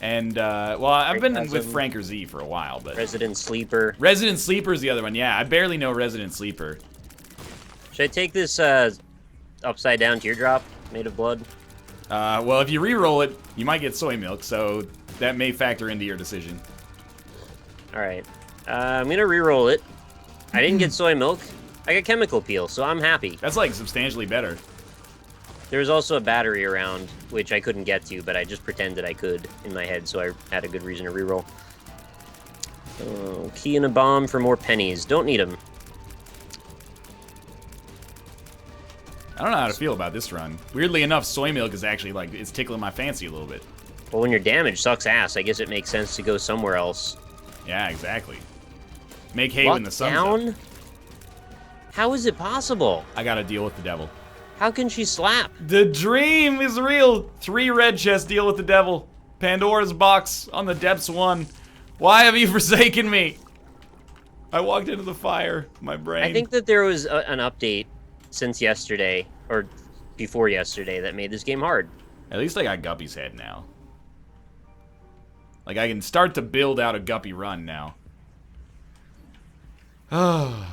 Speaker 2: And, well, I've been with Franker Z for a while, but...
Speaker 1: Resident Sleeper.
Speaker 2: Resident Sleeper is the other one, yeah. I barely know Resident Sleeper.
Speaker 1: Should I take this upside-down teardrop made of blood?
Speaker 2: Well, if you re-roll it, you might get soy milk, so that may factor into your decision.
Speaker 1: Alright. I'm gonna re-roll it. I didn't get soy milk. I got chemical peel, so I'm happy.
Speaker 2: That's, like, substantially better.
Speaker 1: There was also a battery around, which I couldn't get to, but I just pretended I could in my head, so I had a good reason to re-roll. Oh, key and a bomb for more pennies. Don't need them.
Speaker 2: I don't know how to feel about this run. Weirdly enough, soy milk is actually, like, it's tickling my fancy a little bit.
Speaker 1: Well, when your damage sucks ass, I guess it makes sense to go somewhere else.
Speaker 2: Yeah, exactly. Make hay when the sun's up.
Speaker 1: How is it possible?
Speaker 2: I gotta deal with the devil.
Speaker 1: How can she slap?
Speaker 2: The dream is real. 3 red chests deal with the devil. Pandora's box on the depths 1. Why have you forsaken me? I walked into the fire. My brain.
Speaker 1: I think that there was an update since yesterday, or before yesterday, that made this game hard.
Speaker 2: At least I got Guppy's head now. Like, I can start to build out a Guppy run now. Oh.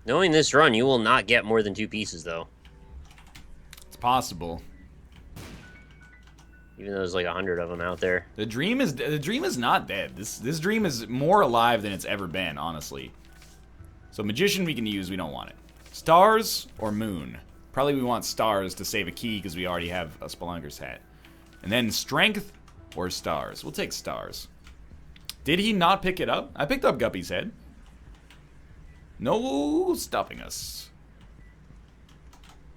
Speaker 1: Knowing this run, you will not get more than 2 pieces, though.
Speaker 2: It's possible.
Speaker 1: Even though there's like 100 of them out there.
Speaker 2: The dream is not dead. This dream is more alive than it's ever been, honestly. So magician we can use, we don't want it. Stars or moon? Probably we want stars to save a key because we already have a Spelunker's hat. And then strength or stars? We'll take stars. Did he not pick it up? I picked up Guppy's head. No stopping us.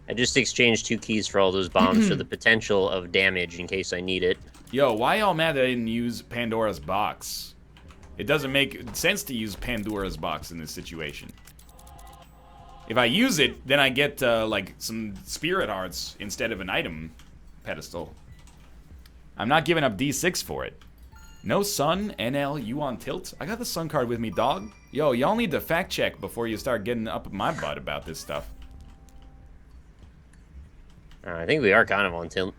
Speaker 1: I just exchanged 2 keys for all those bombs for the potential of damage in case I need it.
Speaker 2: Yo, why y'all mad that I didn't use Pandora's box? It doesn't make sense to use Pandora's box in this situation. If I use it, then I get, like, some spirit hearts instead of an item pedestal. I'm not giving up D6 for it. No sun, NL, you on tilt? I got the sun card with me, dog. Yo, y'all need to fact check before you start getting up my butt about this stuff.
Speaker 1: I think we are kind of on tilt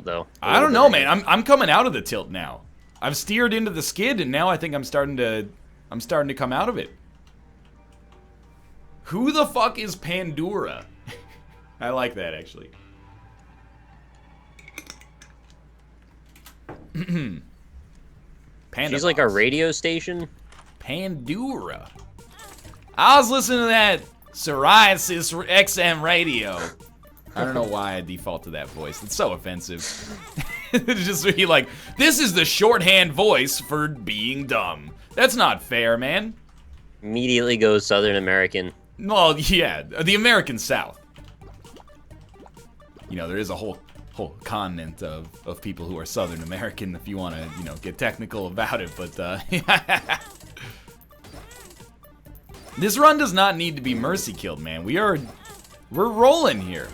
Speaker 1: though.
Speaker 2: I don't know, man. I'm coming out of the tilt now. I've steered into the skid, and now I think I'm starting to come out of it. Who the fuck is Pandora? I like that, actually.
Speaker 1: She's like a radio station.
Speaker 2: Pandora. I was listening to that Psoriasis XM radio. I don't know why I default to that voice. It's so offensive. It's just really like, this is the shorthand voice for being dumb. That's not fair, man.
Speaker 1: Immediately goes Southern American.
Speaker 2: Well, yeah, the American South. You know, there is a whole continent of people who are Southern American if you want to, you know, get technical about it, but this run does not need to be mercy killed, man. We're rolling here.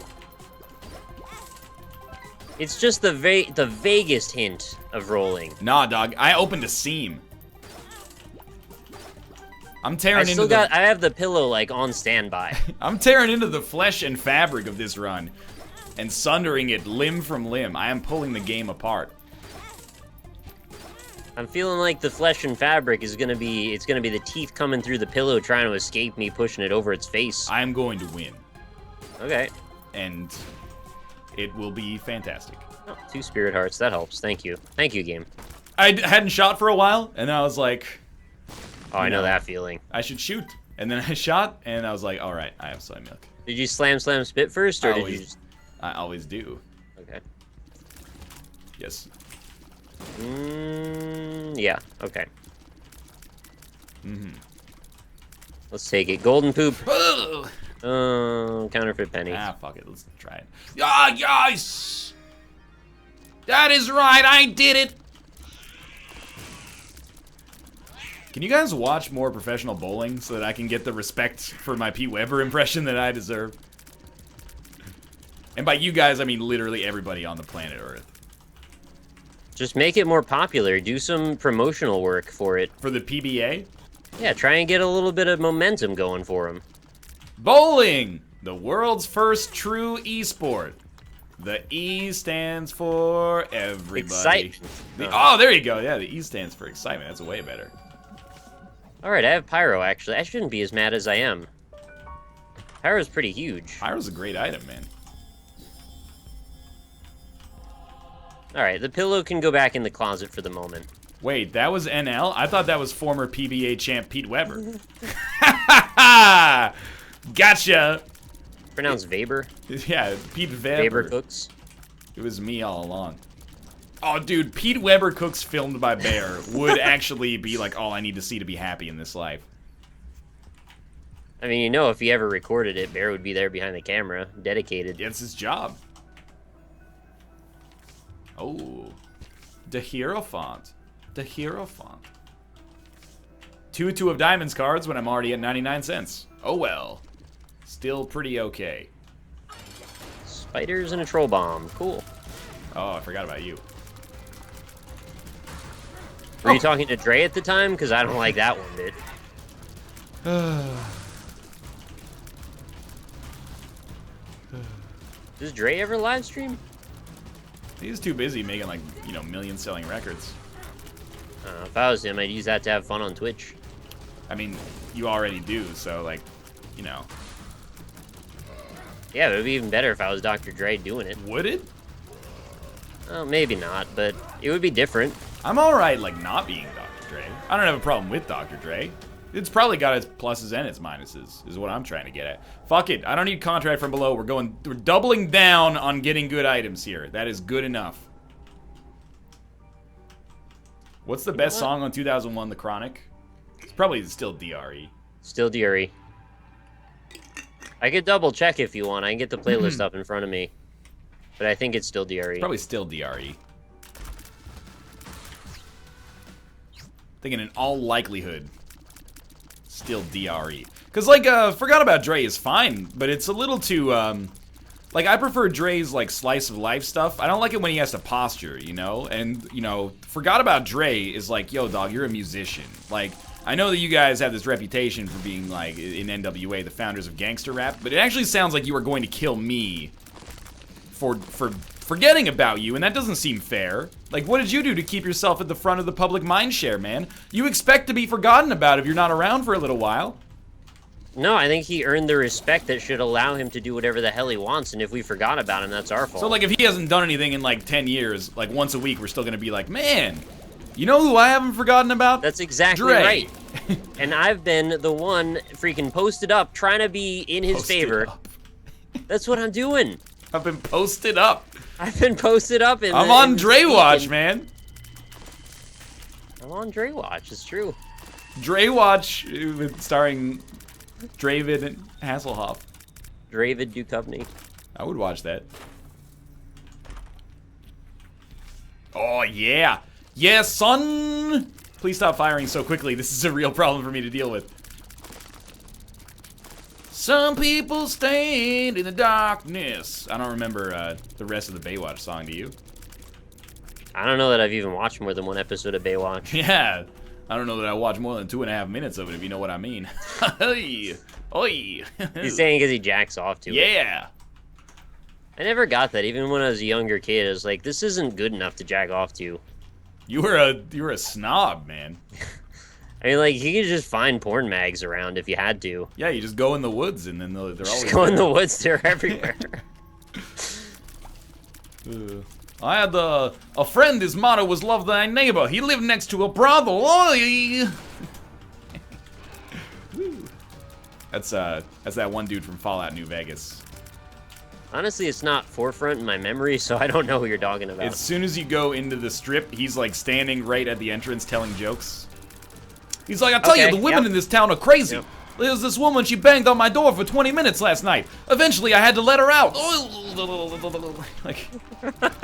Speaker 1: It's just the vaguest hint of rolling.
Speaker 2: Nah, dog. I opened a seam. I'm tearing
Speaker 1: I have the pillow like on standby.
Speaker 2: I'm tearing into the flesh and fabric of this run and sundering it limb from limb. I am pulling the game apart.
Speaker 1: I'm feeling like the flesh and fabric is gonna be the teeth coming through the pillow trying to escape me pushing it over its face.
Speaker 2: I am going to win.
Speaker 1: Okay.
Speaker 2: And it will be fantastic.
Speaker 1: Oh, 2 spirit hearts, that helps. Thank you. Thank you, game.
Speaker 2: I hadn't shot for a while, and I was like...
Speaker 1: Oh, I know that feeling.
Speaker 2: I should shoot. And then I shot, and I was like, alright, I have soy milk.
Speaker 1: Did you slam spit first, or did you just...
Speaker 2: I always do.
Speaker 1: Okay.
Speaker 2: Yes.
Speaker 1: Yeah, okay. Let's take it. Golden poop. Counterfeit penny.
Speaker 2: Ah, fuck it. Let's try it. Ah, yes! That is right. I did it. Can you guys watch more professional bowling so that I can get the respect for my Pete Weber impression that I deserve? And by you guys, I mean literally everybody on the planet Earth.
Speaker 1: Just make it more popular. Do some promotional work for it.
Speaker 2: For the PBA?
Speaker 1: Yeah, try and get a little bit of momentum going for them.
Speaker 2: Bowling! The world's first true esport. The E stands for everybody.
Speaker 1: Excitement.
Speaker 2: Oh, there you go. Yeah, the E stands for excitement. That's way better.
Speaker 1: Alright, I have Pyro, actually. I shouldn't be as mad as I am. Pyro's pretty huge.
Speaker 2: Pyro's a great item, man.
Speaker 1: Alright, the pillow can go back in the closet for the moment.
Speaker 2: Wait, that was NL? I thought that was former PBA champ Pete Weber. Gotcha!
Speaker 1: Pronounced Weber?
Speaker 2: Yeah, Pete Weber.
Speaker 1: Weber Cooks?
Speaker 2: It was me all along. Oh, dude, Pete Weber Cooks filmed by Bear would actually be like all I need to see to be happy in this life.
Speaker 1: I mean, you know, if he ever recorded it, Bear would be there behind the camera, dedicated.
Speaker 2: It's his job. Oh. The Hierophant. The Hierophant. 2 of Diamonds cards when I'm already at 99 cents. Oh well. Still pretty okay.
Speaker 1: Spiders and a troll bomb. Cool.
Speaker 2: Oh, I forgot about you.
Speaker 1: Were you talking to Dre at the time? Because I don't like that one bit. Does Dre ever live stream?
Speaker 2: He's too busy making, like, you know, million-selling records.
Speaker 1: If I was him, I'd use that to have fun on Twitch.
Speaker 2: I mean, you already do, so, like, you know.
Speaker 1: Yeah, it would be even better if I was Dr. Dre doing it.
Speaker 2: Would it?
Speaker 1: Well, maybe not, but it would be different.
Speaker 2: I'm alright, like, not being Dr. Dre. I don't have a problem with Dr. Dre. It's probably got its pluses and its minuses, is what I'm trying to get at. Fuck it, I don't need contract from below. We're doubling down on getting good items here. That is good enough. What's the best song on 2001, The Chronic? It's probably still DRE.
Speaker 1: Still DRE. I could double check if you want. I can get the playlist up in front of me. But I think it's still DRE.
Speaker 2: Probably still DRE. Thinking in all likelihood, still DRE. Because, like, Forgot About Dre is fine, but it's a little too, like, I prefer Dre's, like, slice of life stuff. I don't like it when he has to posture, you know? And, you know, Forgot About Dre is like, yo, dog, you're a musician. Like, I know that you guys have this reputation for being, like, in NWA, the founders of gangster rap, but it actually sounds like you are going to kill me for forgetting about you, and that doesn't seem fair. Like, what did you do to keep yourself at the front of the public mindshare, man? You expect to be forgotten about if you're not around for a little while.
Speaker 1: No, I think he earned the respect that should allow him to do whatever the hell he wants, and if we forgot about him, that's our fault.
Speaker 2: So, like, if he hasn't done anything in, like, 10 years, like, once a week, we're still gonna be like, man, you know who I haven't forgotten about?
Speaker 1: That's exactly
Speaker 2: Dre.
Speaker 1: right. And I've been the one freaking posted up, trying to be in his favor. That's what I'm doing.
Speaker 2: I've been posted up.
Speaker 1: I've been posted up.
Speaker 2: I'm on Dre Watch, man.
Speaker 1: I'm on Dre Watch, it's true.
Speaker 2: Dre Watch, starring Dravid Hasselhoff.
Speaker 1: Dravid Duchovny.
Speaker 2: I would watch that. Oh, yeah. Yeah, son! Please stop firing so quickly. This is a real problem for me to deal with. Some people stand in the darkness. I don't remember the rest of the Baywatch song, do you?
Speaker 1: I don't know that I've even watched more than one episode of Baywatch.
Speaker 2: Yeah. I don't know that I watched more than 2.5 minutes of it, if you know what I mean. Oi! Oi!
Speaker 1: He's saying because he jacks off to it.
Speaker 2: Yeah!
Speaker 1: I never got that. Even when I was a younger kid, I was like, this isn't good enough to jack off to.
Speaker 2: You were a snob, man.
Speaker 1: I mean, like, you could just find porn mags around if you had to.
Speaker 2: Yeah, you just go in the woods and then they're always
Speaker 1: just go in the woods, they're everywhere.
Speaker 2: I had a friend, his motto was love thy neighbor. He lived next to a brothel. Oi! That's that one dude from Fallout New Vegas.
Speaker 1: Honestly, it's not forefront in my memory, so I don't know who you're talking about.
Speaker 2: As soon as you go into the strip, he's like standing right at the entrance telling jokes. He's like, I tell you, the women in this town are crazy.
Speaker 1: Yep.
Speaker 2: There's this woman, she banged on my door for 20 minutes last night. Eventually, I had to let her out. Like,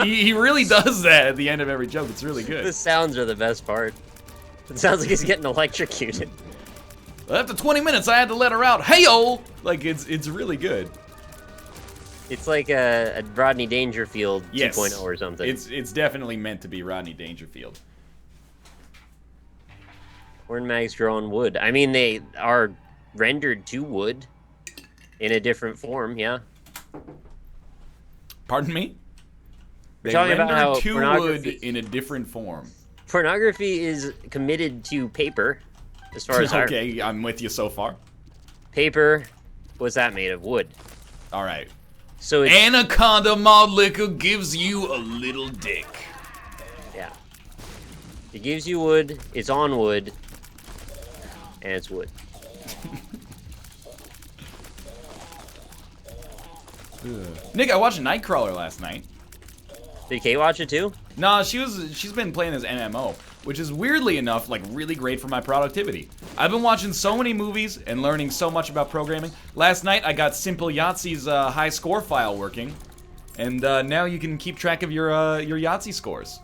Speaker 2: he really does that at the end of every joke. It's really good.
Speaker 1: The sounds are the best part. It sounds like he's getting electrocuted.
Speaker 2: After 20 minutes, I had to let her out. Hey-o! Like, it's really good.
Speaker 1: It's like a Rodney Dangerfield
Speaker 2: Yes.
Speaker 1: 2.0 or something.
Speaker 2: It's definitely meant to be Rodney Dangerfield.
Speaker 1: Porn mags grow on wood. I mean, they are rendered to wood in a different form, yeah.
Speaker 2: Pardon me?
Speaker 1: We're
Speaker 2: They
Speaker 1: talking about
Speaker 2: render
Speaker 1: how
Speaker 2: to wood
Speaker 1: pornography,
Speaker 2: in a different form.
Speaker 1: pornography is committed to paper, as far as
Speaker 2: Okay, I'm with you so far.
Speaker 1: paper. What's that made of? Wood.
Speaker 2: All right.
Speaker 1: So it's,
Speaker 2: Anaconda malt liquor gives you a little dick.
Speaker 1: yeah. It gives you wood. It's on wood. And it's wood.
Speaker 2: Nick, I watched Nightcrawler last night.
Speaker 1: Did Kate watch it too?
Speaker 2: Nah, she's been playing this MMO, which is weirdly enough like really great for my productivity. I've been watching so many movies and learning so much about programming. Last night I got Simple Yahtzee's high score file working, and now you can keep track of your Yahtzee scores.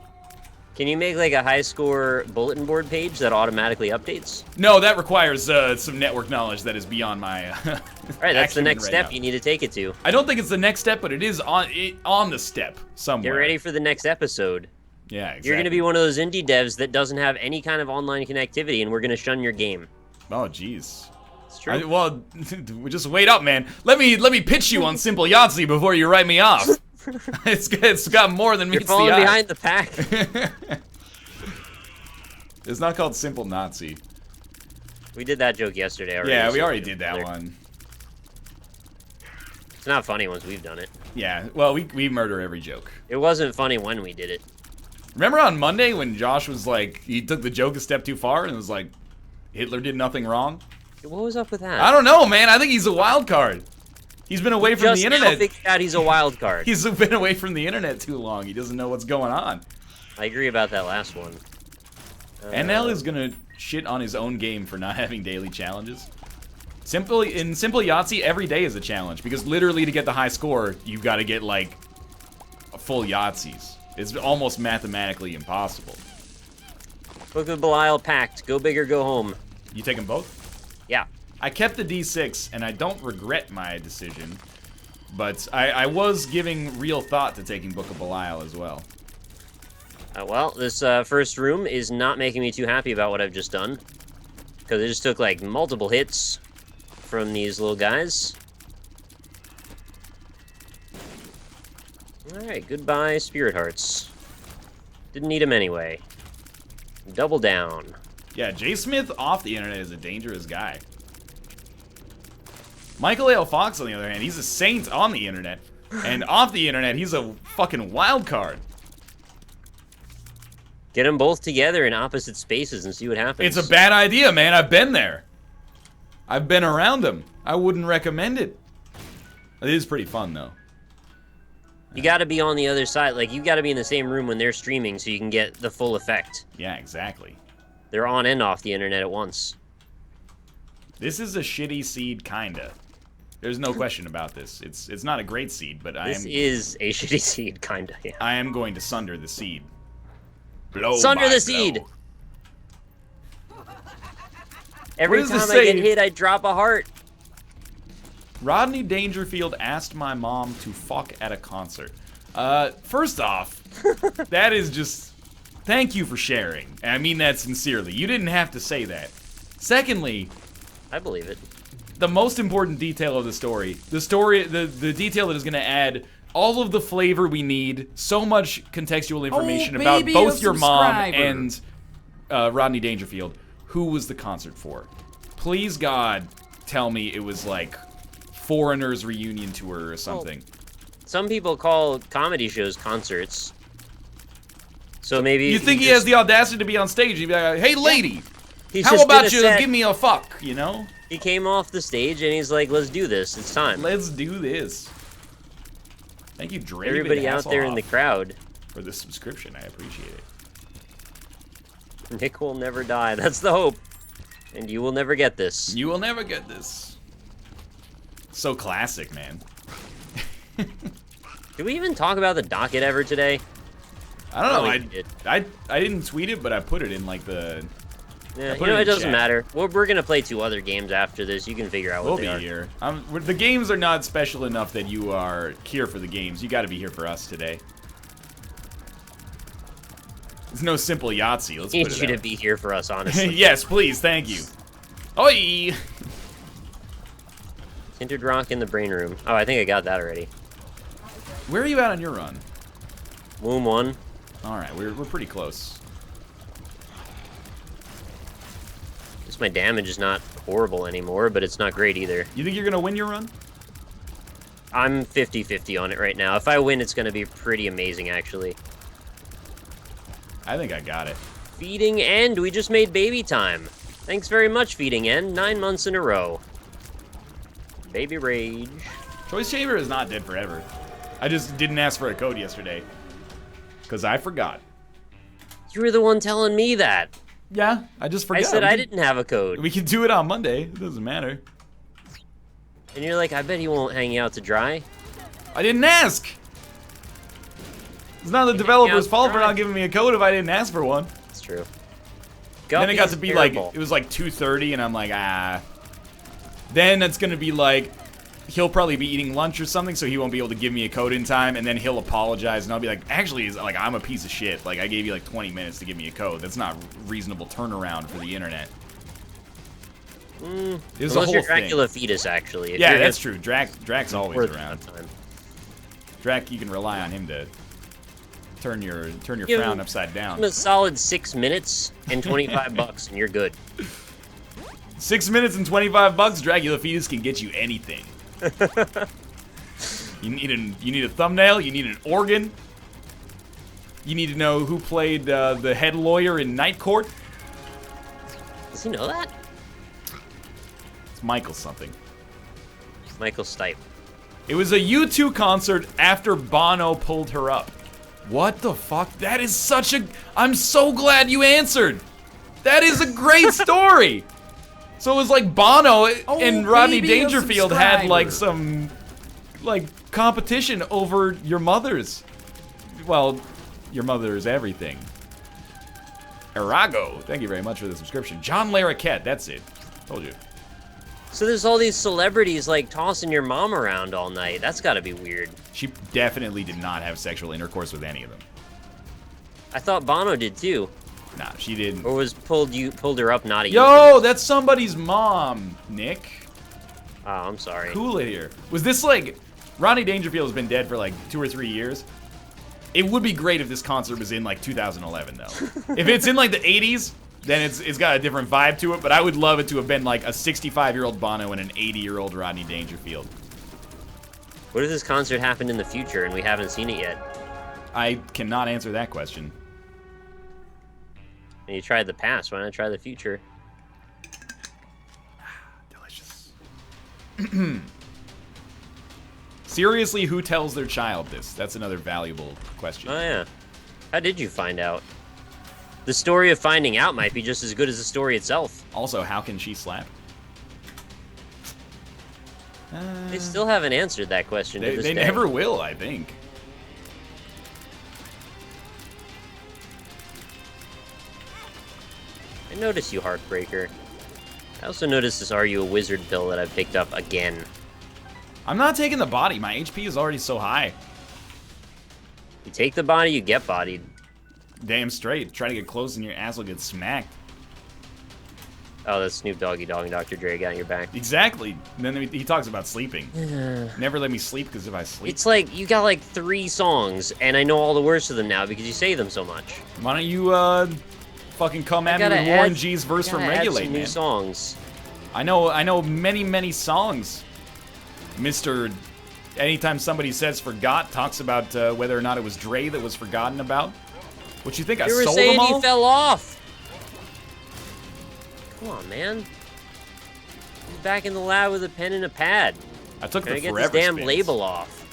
Speaker 1: Can you make like a high score bulletin board page that automatically updates?
Speaker 2: No, that requires some network knowledge that is beyond my.
Speaker 1: Right, that's the next
Speaker 2: right
Speaker 1: step
Speaker 2: now.
Speaker 1: you need to take it to.
Speaker 2: I don't think it's the next step, but it is on the step somewhere.
Speaker 1: Get ready for the next episode.
Speaker 2: Yeah, exactly.
Speaker 1: You're going to be one of those indie devs that doesn't have any kind of online connectivity, and we're going to shun your game.
Speaker 2: Oh, jeez.
Speaker 1: It's true.
Speaker 2: Well, just wait up, man. Let me pitch you on Simple Yahtzee before you write me off. It's got more than
Speaker 1: You're
Speaker 2: meets the eye.
Speaker 1: falling behind the pack.
Speaker 2: It's not called Simple Nazi.
Speaker 1: We did that joke yesterday already.
Speaker 2: Yeah, we
Speaker 1: so
Speaker 2: already did that
Speaker 1: there.
Speaker 2: one.
Speaker 1: It's not funny once we've done it.
Speaker 2: Yeah, well, we murder every joke.
Speaker 1: It wasn't funny when we did it.
Speaker 2: Remember on Monday when Josh was like, he took the joke a step too far and was like, Hitler did nothing wrong?
Speaker 1: What was up with that?
Speaker 2: I don't know, man. I think he's a wild card. He's been away from the internet.
Speaker 1: Just now figured out he's a wild card.
Speaker 2: He's been away from the internet too long. He doesn't know what's going on.
Speaker 1: I agree about that last one.
Speaker 2: NL is gonna shit on his own game for not having daily challenges. In Simple Yahtzee, every day is a challenge because literally to get the high score, you've got to get like full Yahtzees. It's almost mathematically impossible.
Speaker 1: Book of Belial packed. Go big or go home.
Speaker 2: You take them both?
Speaker 1: Yeah.
Speaker 2: I kept the D6, and I don't regret my decision, but I was giving real thought to taking Book of Belial as well.
Speaker 1: Well, this first room is not making me too happy about what I've just done. Because I just took, like, multiple hits from these little guys. Alright, goodbye, Spirit Hearts. Didn't need them anyway. Double down.
Speaker 2: Yeah, Jay Smith off the internet is a dangerous guy. Michael A. Fox, on the other hand, he's a saint on the internet. And off the internet, he's a fucking wild card.
Speaker 1: Get them both together in opposite spaces and see what happens.
Speaker 2: It's a bad idea, man. I've been there. I've been around them. I wouldn't recommend it. It is pretty fun, though.
Speaker 1: You gotta be on the other side. Like, you gotta be in the same room when they're streaming so you can get the full effect.
Speaker 2: Yeah, exactly.
Speaker 1: They're on and off the internet at once.
Speaker 2: This is a shitty seed, kinda. There's no question about this. It's not a great seed, but
Speaker 1: This is a shitty seed, kinda, yeah.
Speaker 2: I am going to sunder the seed. Blow
Speaker 1: Sunder
Speaker 2: by
Speaker 1: the seed!
Speaker 2: blow.
Speaker 1: Every
Speaker 2: What does
Speaker 1: time
Speaker 2: this
Speaker 1: I
Speaker 2: say?
Speaker 1: get hit, I drop a heart.
Speaker 2: Rodney Dangerfield asked my mom to fuck at a concert. First off, that is just... Thank you for sharing. And I mean that sincerely. You didn't have to say that. Secondly...
Speaker 1: I believe it.
Speaker 2: The most important detail of the detail that is going to add all of the flavor we need, so much contextual information about both your mom and Rodney Dangerfield. Who was the concert for? Please, God, tell me it was like Foreigner's reunion tour or something.
Speaker 1: Well, some people call comedy shows concerts. So maybe...
Speaker 2: You think he has the audacity to be on stage and be like, hey, lady,
Speaker 1: He's
Speaker 2: how
Speaker 1: just
Speaker 2: about
Speaker 1: did a
Speaker 2: you
Speaker 1: set.
Speaker 2: give me a fuck, you know?
Speaker 1: He came off the stage and he's like, let's do this. It's time.
Speaker 2: Let's do this. Thank you, Dre.
Speaker 1: Everybody out there in the crowd.
Speaker 2: For the subscription, I appreciate it.
Speaker 1: Nick will never die. That's the hope. And you will never get this.
Speaker 2: You will never get this. So classic, man.
Speaker 1: Did we even talk about the docket ever today?
Speaker 2: I don't know.
Speaker 1: Probably
Speaker 2: I didn't tweet it, but I put it in like the...
Speaker 1: Yeah, you know, it doesn't matter. We're going to play 2 other games after this. You can figure out what they are.
Speaker 2: We'll be here. The games are not special enough that you are here for the games. You got to be here for us today. It's no simple Yahtzee. Let's
Speaker 1: I
Speaker 2: put
Speaker 1: need
Speaker 2: it
Speaker 1: you to
Speaker 2: out.
Speaker 1: be here for us, honestly.
Speaker 2: Yes, please. Thank you. Oi!
Speaker 1: Tinted Rock in the brain room. Oh, I think I got that already.
Speaker 2: Where are you at on your run?
Speaker 1: Womb 1.
Speaker 2: All right, we're pretty close.
Speaker 1: Just my damage is not horrible anymore, but it's not great either.
Speaker 2: You think you're gonna win your run?
Speaker 1: I'm 50-50 on it right now. If I win, it's going to be pretty amazing, actually.
Speaker 2: I think I got it.
Speaker 1: Feeding End. We just made baby time. Thanks very much, Feeding End. 9 months in a row. Baby rage.
Speaker 2: Choice Shaver is not dead forever. I just didn't ask for a code yesterday. Because I forgot.
Speaker 1: You were the one telling me that.
Speaker 2: Yeah, I just forgot.
Speaker 1: I said I didn't have a code.
Speaker 2: We can do it on Monday. It doesn't matter.
Speaker 1: And you're like, I bet he won't hang out to dry.
Speaker 2: I didn't ask. It's not the developer's fault for not giving me a code if I didn't ask for one.
Speaker 1: That's true.
Speaker 2: Then it got to be like, it was like 2:30 and I'm like, ah. Then it's going to be like, he'll probably be eating lunch or something, so he won't be able to give me a code in time, and then he'll apologize, and I'll be like, actually, like, I'm a piece of shit. Like, I gave you like 20 minutes to give me a code. That's not reasonable turnaround for the internet.
Speaker 1: Unless you're Dracula Fetus, actually.
Speaker 2: Yeah, that's true. Drack's always around.
Speaker 1: Time.
Speaker 2: Drac, you can rely on him to turn your frown upside down.
Speaker 1: A solid 6 minutes and $25, and you're good.
Speaker 2: 6 minutes and $25, Dracula Fetus can get you anything. You need a thumbnail. You need an organ. You need to know who played the head lawyer in Night Court.
Speaker 1: Does he know that?
Speaker 2: It's Michael something.
Speaker 1: Michael Stipe.
Speaker 2: It was a U2 concert after Bono pulled her up. What the fuck? That is such a... I'm so glad you answered. That is a great story. So it was like Bono and Rodney Dangerfield had like some competition over your mother's. Well, your mother's everything. Arago, thank you very much for the subscription. John Larroquette, that's it. Told you.
Speaker 1: So there's all these celebrities like tossing your mom around all night. That's gotta be weird.
Speaker 2: She definitely did not have sexual intercourse with any of them.
Speaker 1: I thought Bono did too.
Speaker 2: Nah, she didn't.
Speaker 1: Or was pulled her up, not a
Speaker 2: Yo, that's somebody's mom, Nick.
Speaker 1: Oh, I'm sorry.
Speaker 2: Cool it here. Was this like... Rodney Dangerfield has been dead for like 2 or 3 years. It would be great if this concert was in like 2011 though. If it's in like the 80s, then it's got a different vibe to it, but I would love it to have been like a 65-year-old Bono and an 80-year-old Rodney Dangerfield.
Speaker 1: What if this concert happened in the future and we haven't seen it yet?
Speaker 2: I cannot answer that question.
Speaker 1: And you tried the past, why not try the future?
Speaker 2: Delicious. Seriously, who tells their child this? That's another valuable question.
Speaker 1: Oh yeah. How did you find out? The story of finding out might be just as good as the story itself.
Speaker 2: Also, how can she slap?
Speaker 1: They still haven't answered that question to this
Speaker 2: They
Speaker 1: day.
Speaker 2: never will, I think.
Speaker 1: I noticed you, Heartbreaker. I also noticed this Are You a Wizard pill that I picked up again.
Speaker 2: I'm not taking the body. My HP is already so high.
Speaker 1: You take the body, you get bodied.
Speaker 2: Damn straight. Try to get close and your ass will get smacked.
Speaker 1: Oh, that's Snoop Doggy Dogg and Dr. Dre got your back.
Speaker 2: Exactly. And then he talks about sleeping. Never let me sleep because if I sleep...
Speaker 1: It's like, you got like 3 songs, and I know all the words of them now because you say them so much.
Speaker 2: Why don't you, fucking come at me with Warren G's verse from Regulate, man.
Speaker 1: New songs.
Speaker 2: I know many, many songs. Mr. Anytime somebody says forgot, talks about whether or not it was Dre that was forgotten about. What you think, I sold them all?
Speaker 1: You were saying he fell off. Come on, man. He's back in the lab with a pen and a pad.
Speaker 2: I took the
Speaker 1: Gotta get
Speaker 2: Forever
Speaker 1: this damn
Speaker 2: Spins.
Speaker 1: label off.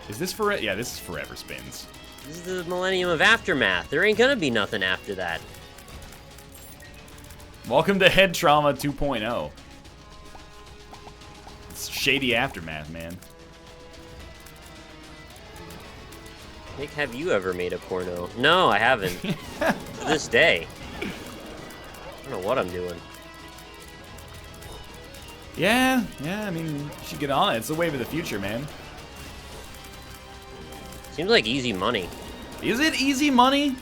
Speaker 2: Is this for it? Yeah, this is Forever Spins.
Speaker 1: This is the Millennium of Aftermath. There ain't gonna be nothing after that.
Speaker 2: Welcome to Head Trauma 2.0. It's shady aftermath, man.
Speaker 1: Nick, have you ever made a porno? No, I haven't. To this day. I don't know what I'm doing.
Speaker 2: Yeah, I mean, you should get on it. It's the wave of the future, man.
Speaker 1: Seems like easy money.
Speaker 2: Is it easy money?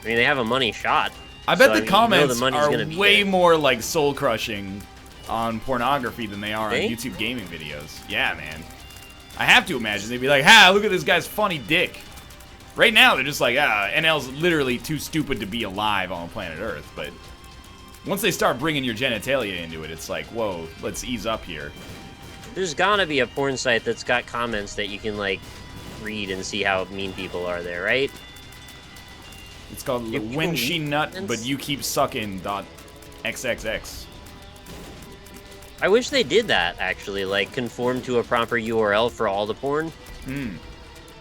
Speaker 1: I mean, they have a money shot.
Speaker 2: I bet
Speaker 1: so,
Speaker 2: the
Speaker 1: you know
Speaker 2: comments
Speaker 1: the money's
Speaker 2: are
Speaker 1: gonna be
Speaker 2: way
Speaker 1: there.
Speaker 2: more like soul-crushing on pornography than they are on
Speaker 1: They?
Speaker 2: YouTube gaming videos. Yeah, man. I have to imagine they'd be like, ha, look at this guy's funny dick. Right now, they're just like, NL's literally too stupid to be alive on planet Earth. But once they start bringing your genitalia into it, it's like, whoa, let's ease up here.
Speaker 1: There's gotta be a porn site that's got comments that you can, like, read and see how mean people are there, right?
Speaker 2: It's called
Speaker 1: You
Speaker 2: When
Speaker 1: can
Speaker 2: She
Speaker 1: read
Speaker 2: Nut,
Speaker 1: comments?
Speaker 2: But You Keep Sucking .xxx.
Speaker 1: I wish they did that, actually, like, conform to a proper URL for all the porn. It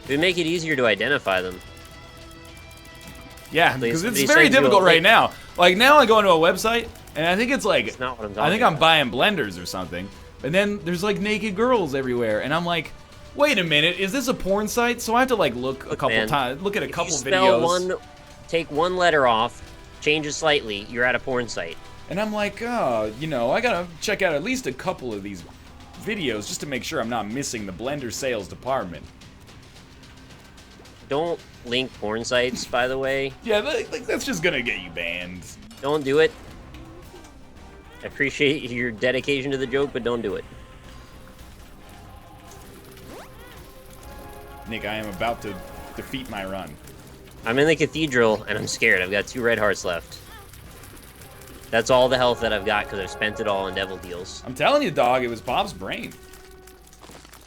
Speaker 1: would make it easier to identify them.
Speaker 2: Yeah, because
Speaker 1: Somebody
Speaker 2: it's very
Speaker 1: sends you a
Speaker 2: difficult right
Speaker 1: link.
Speaker 2: now. Like, now I go into a website, and I think it's like...
Speaker 1: It's not what I'm
Speaker 2: I
Speaker 1: talking
Speaker 2: think I'm
Speaker 1: about.
Speaker 2: buying blenders or something. And then there's, like, naked girls everywhere. And I'm like, wait a minute, is this a porn site? So I have to, like, look a couple times, look at a couple
Speaker 1: If you spell
Speaker 2: videos.
Speaker 1: take one letter off, change it slightly, you're at a porn site.
Speaker 2: And I'm like, oh, you know, I gotta check out at least a couple of these videos just to make sure I'm not missing the blender sales department.
Speaker 1: Don't link porn sites, by the way.
Speaker 2: Yeah, like, that's just gonna get you banned.
Speaker 1: Don't do it. I appreciate your dedication to the joke, but don't do it.
Speaker 2: Nick, I am about to defeat my run.
Speaker 1: I'm in the cathedral, and I'm scared. I've got 2 red hearts left. That's all the health that I've got, because I've spent it all on devil deals.
Speaker 2: I'm telling you, dog, it was Bob's brain.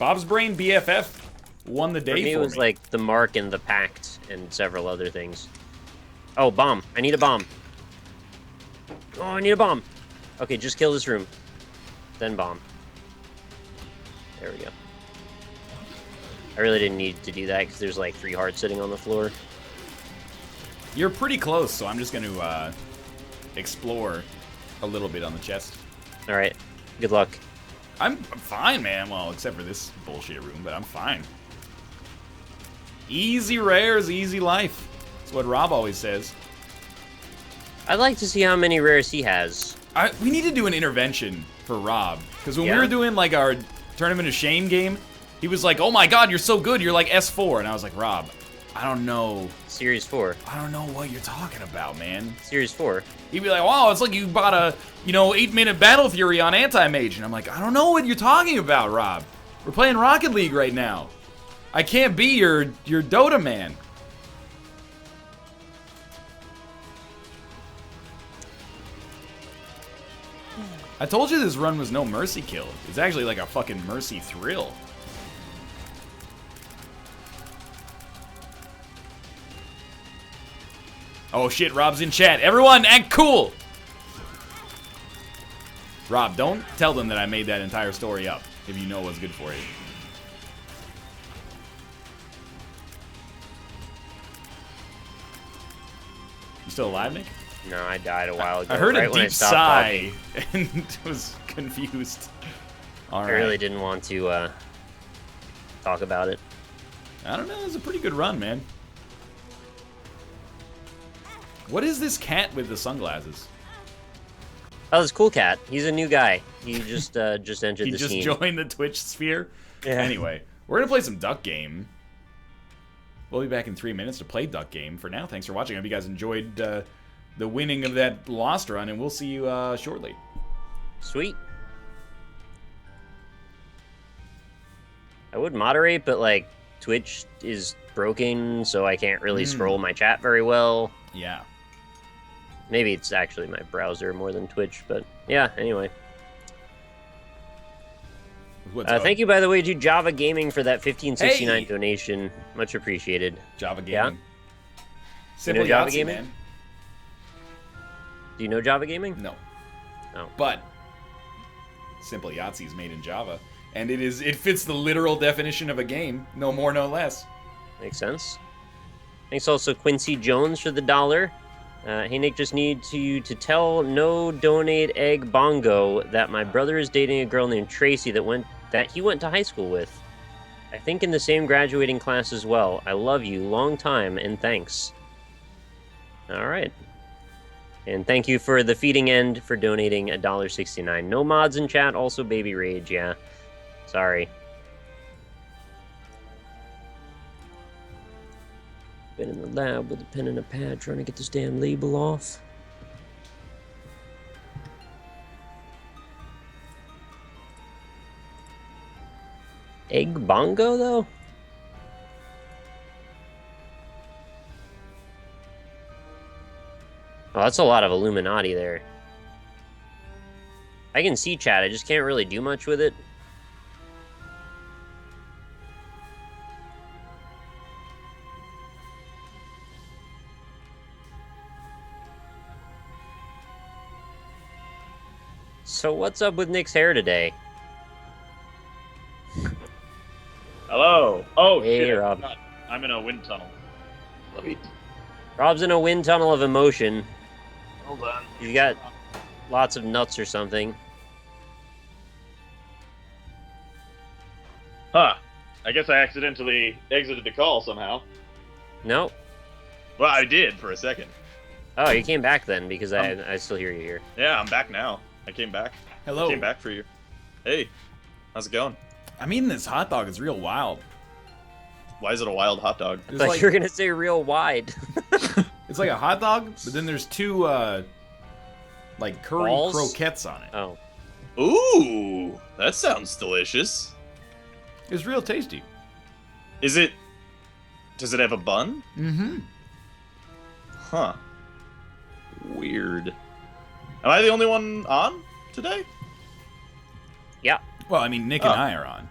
Speaker 2: Bob's Brain BFF won the day
Speaker 1: For me, it was like the Mark and the Pact and several other things. Oh, bomb. I need a bomb. Oh, I need a bomb. Okay, just kill this room. Then bomb. There we go. I really didn't need to do that because there's like 3 hearts sitting on the floor.
Speaker 2: You're pretty close, so I'm just going to explore a little bit on the chest.
Speaker 1: All right. Good luck.
Speaker 2: I'm fine, man. Well, except for this bullshit room, but I'm fine. Easy rares, easy life. That's what Rob always says.
Speaker 1: I'd like to see how many rares he has.
Speaker 2: We need to do an intervention for Rob. Because when we
Speaker 1: Yeah?
Speaker 2: were doing like our Tournament of Shame game, he was like, oh my god, you're so good, you're like S4. And I was like, Rob, I don't know.
Speaker 1: Series 4.
Speaker 2: I don't know what you're talking about, man.
Speaker 1: Series 4.
Speaker 2: He'd be like, wow, it's like you bought a, 8-minute Battle Fury on Anti-Mage. And I'm like, I don't know what you're talking about, Rob. We're playing Rocket League right now. I can't be your Dota man. I told you this run was no mercy kill. It's actually like a fucking mercy thrill. Oh shit, Rob's in chat. Everyone, act cool! Rob, don't tell them that I made that entire story up, if you know what's good for you. You still alive, Nick?
Speaker 1: No, I died a while ago.
Speaker 2: I heard
Speaker 1: right
Speaker 2: a
Speaker 1: when I
Speaker 2: deep
Speaker 1: stopped
Speaker 2: sigh
Speaker 1: talking.
Speaker 2: and was confused. All
Speaker 1: I
Speaker 2: right.
Speaker 1: really didn't want to talk about it.
Speaker 2: I don't know, it was a pretty good run, man. What is this cat with the sunglasses?
Speaker 1: Oh, this cool cat. He's a new guy. He just entered
Speaker 2: He
Speaker 1: the
Speaker 2: just
Speaker 1: scene.
Speaker 2: joined the Twitch sphere?
Speaker 1: Yeah.
Speaker 2: Anyway, we're going to play some Duck Game. We'll be back in 3 minutes to play Duck Game. For now, thanks for watching. I hope you guys enjoyed the winning of that Lost run, and we'll see you shortly.
Speaker 1: Sweet. I would moderate, but like Twitch is broken, so I can't really scroll my chat very well.
Speaker 2: Yeah.
Speaker 1: Maybe it's actually my browser more than Twitch, but yeah, anyway.
Speaker 2: What's up?
Speaker 1: Thank you, by the way, to Java Gaming for that 1569
Speaker 2: Hey!
Speaker 1: donation. Much appreciated.
Speaker 2: Java
Speaker 1: Yeah?
Speaker 2: Gaming. Simple
Speaker 1: Java
Speaker 2: Yahtzee,
Speaker 1: Gaming?
Speaker 2: man.
Speaker 1: Do you know Java Gaming?
Speaker 2: No.
Speaker 1: Oh.
Speaker 2: But Simple Yahtzee is made in Java, and it fits the literal definition of a game, no more, no less.
Speaker 1: Makes sense. Thanks also Quincy Jones for the $1. Hey Nick, just need you to tell No Donate Egg Bongo that my brother is dating a girl named Tracy that he went to high school with. I think in the same graduating class as well. I love you, long time, and thanks. All right. And thank you for the feeding end for donating $1.69. No mods in chat, also Baby Rage, yeah. Sorry. Been in the lab with a pen and a pad trying to get this damn label off. Egg bongo, though? Oh, that's a lot of Illuminati there. I can see chat, I just can't really do much with it. So what's up with Nick's hair today?
Speaker 4: Hello. Oh,
Speaker 1: Hey,
Speaker 4: shit.
Speaker 1: Rob.
Speaker 4: I'm in a wind tunnel. Let me...
Speaker 1: Rob's in a wind tunnel of emotion.
Speaker 4: Hold on.
Speaker 1: He's got lots of nuts or something.
Speaker 4: Huh. I guess I accidentally exited the call somehow.
Speaker 1: Nope.
Speaker 4: Well, I did for a second.
Speaker 1: Oh, you came back then because I still hear you here.
Speaker 4: Yeah, I'm back now. I came back.
Speaker 2: Hello.
Speaker 4: Came back for you. Hey, how's it going?
Speaker 2: I'm eating this hot dog. It's real wild.
Speaker 4: Why is it a wild hot dog?
Speaker 1: I
Speaker 2: It's
Speaker 1: thought
Speaker 2: like,
Speaker 1: you were gonna say real wide.
Speaker 2: it's like a hot dog, but then there's two, like curry
Speaker 1: Balls?
Speaker 2: croquettes on it.
Speaker 1: Oh,
Speaker 4: Ooh, that sounds delicious.
Speaker 2: It's real tasty.
Speaker 4: Is it... Does it have a bun?
Speaker 2: Mm-hmm.
Speaker 4: Huh. Weird. Am I the only one on today?
Speaker 1: yeah.
Speaker 2: Well, I mean, Nick and
Speaker 4: Oh.
Speaker 2: I are on.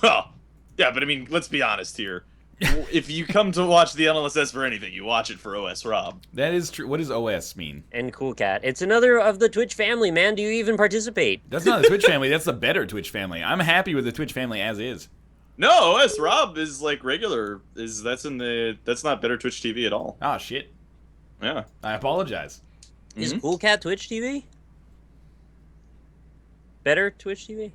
Speaker 5: Well, yeah, but I mean, let's be honest here. If you come to watch the NLSS for anything, you watch it for OS Rob.
Speaker 2: That is true. What does OS mean?
Speaker 1: And Cool Cat. It's another of the Twitch family, man. Do you even participate?
Speaker 2: That's not the Twitch family. That's the better Twitch family. I'm happy with the Twitch family as is.
Speaker 5: No, OS Rob is like regular. That's not better Twitch TV at all.
Speaker 2: Oh shit.
Speaker 5: Yeah.
Speaker 2: I apologize.
Speaker 1: Is Cool Cat Twitch TV? Better Twitch TV?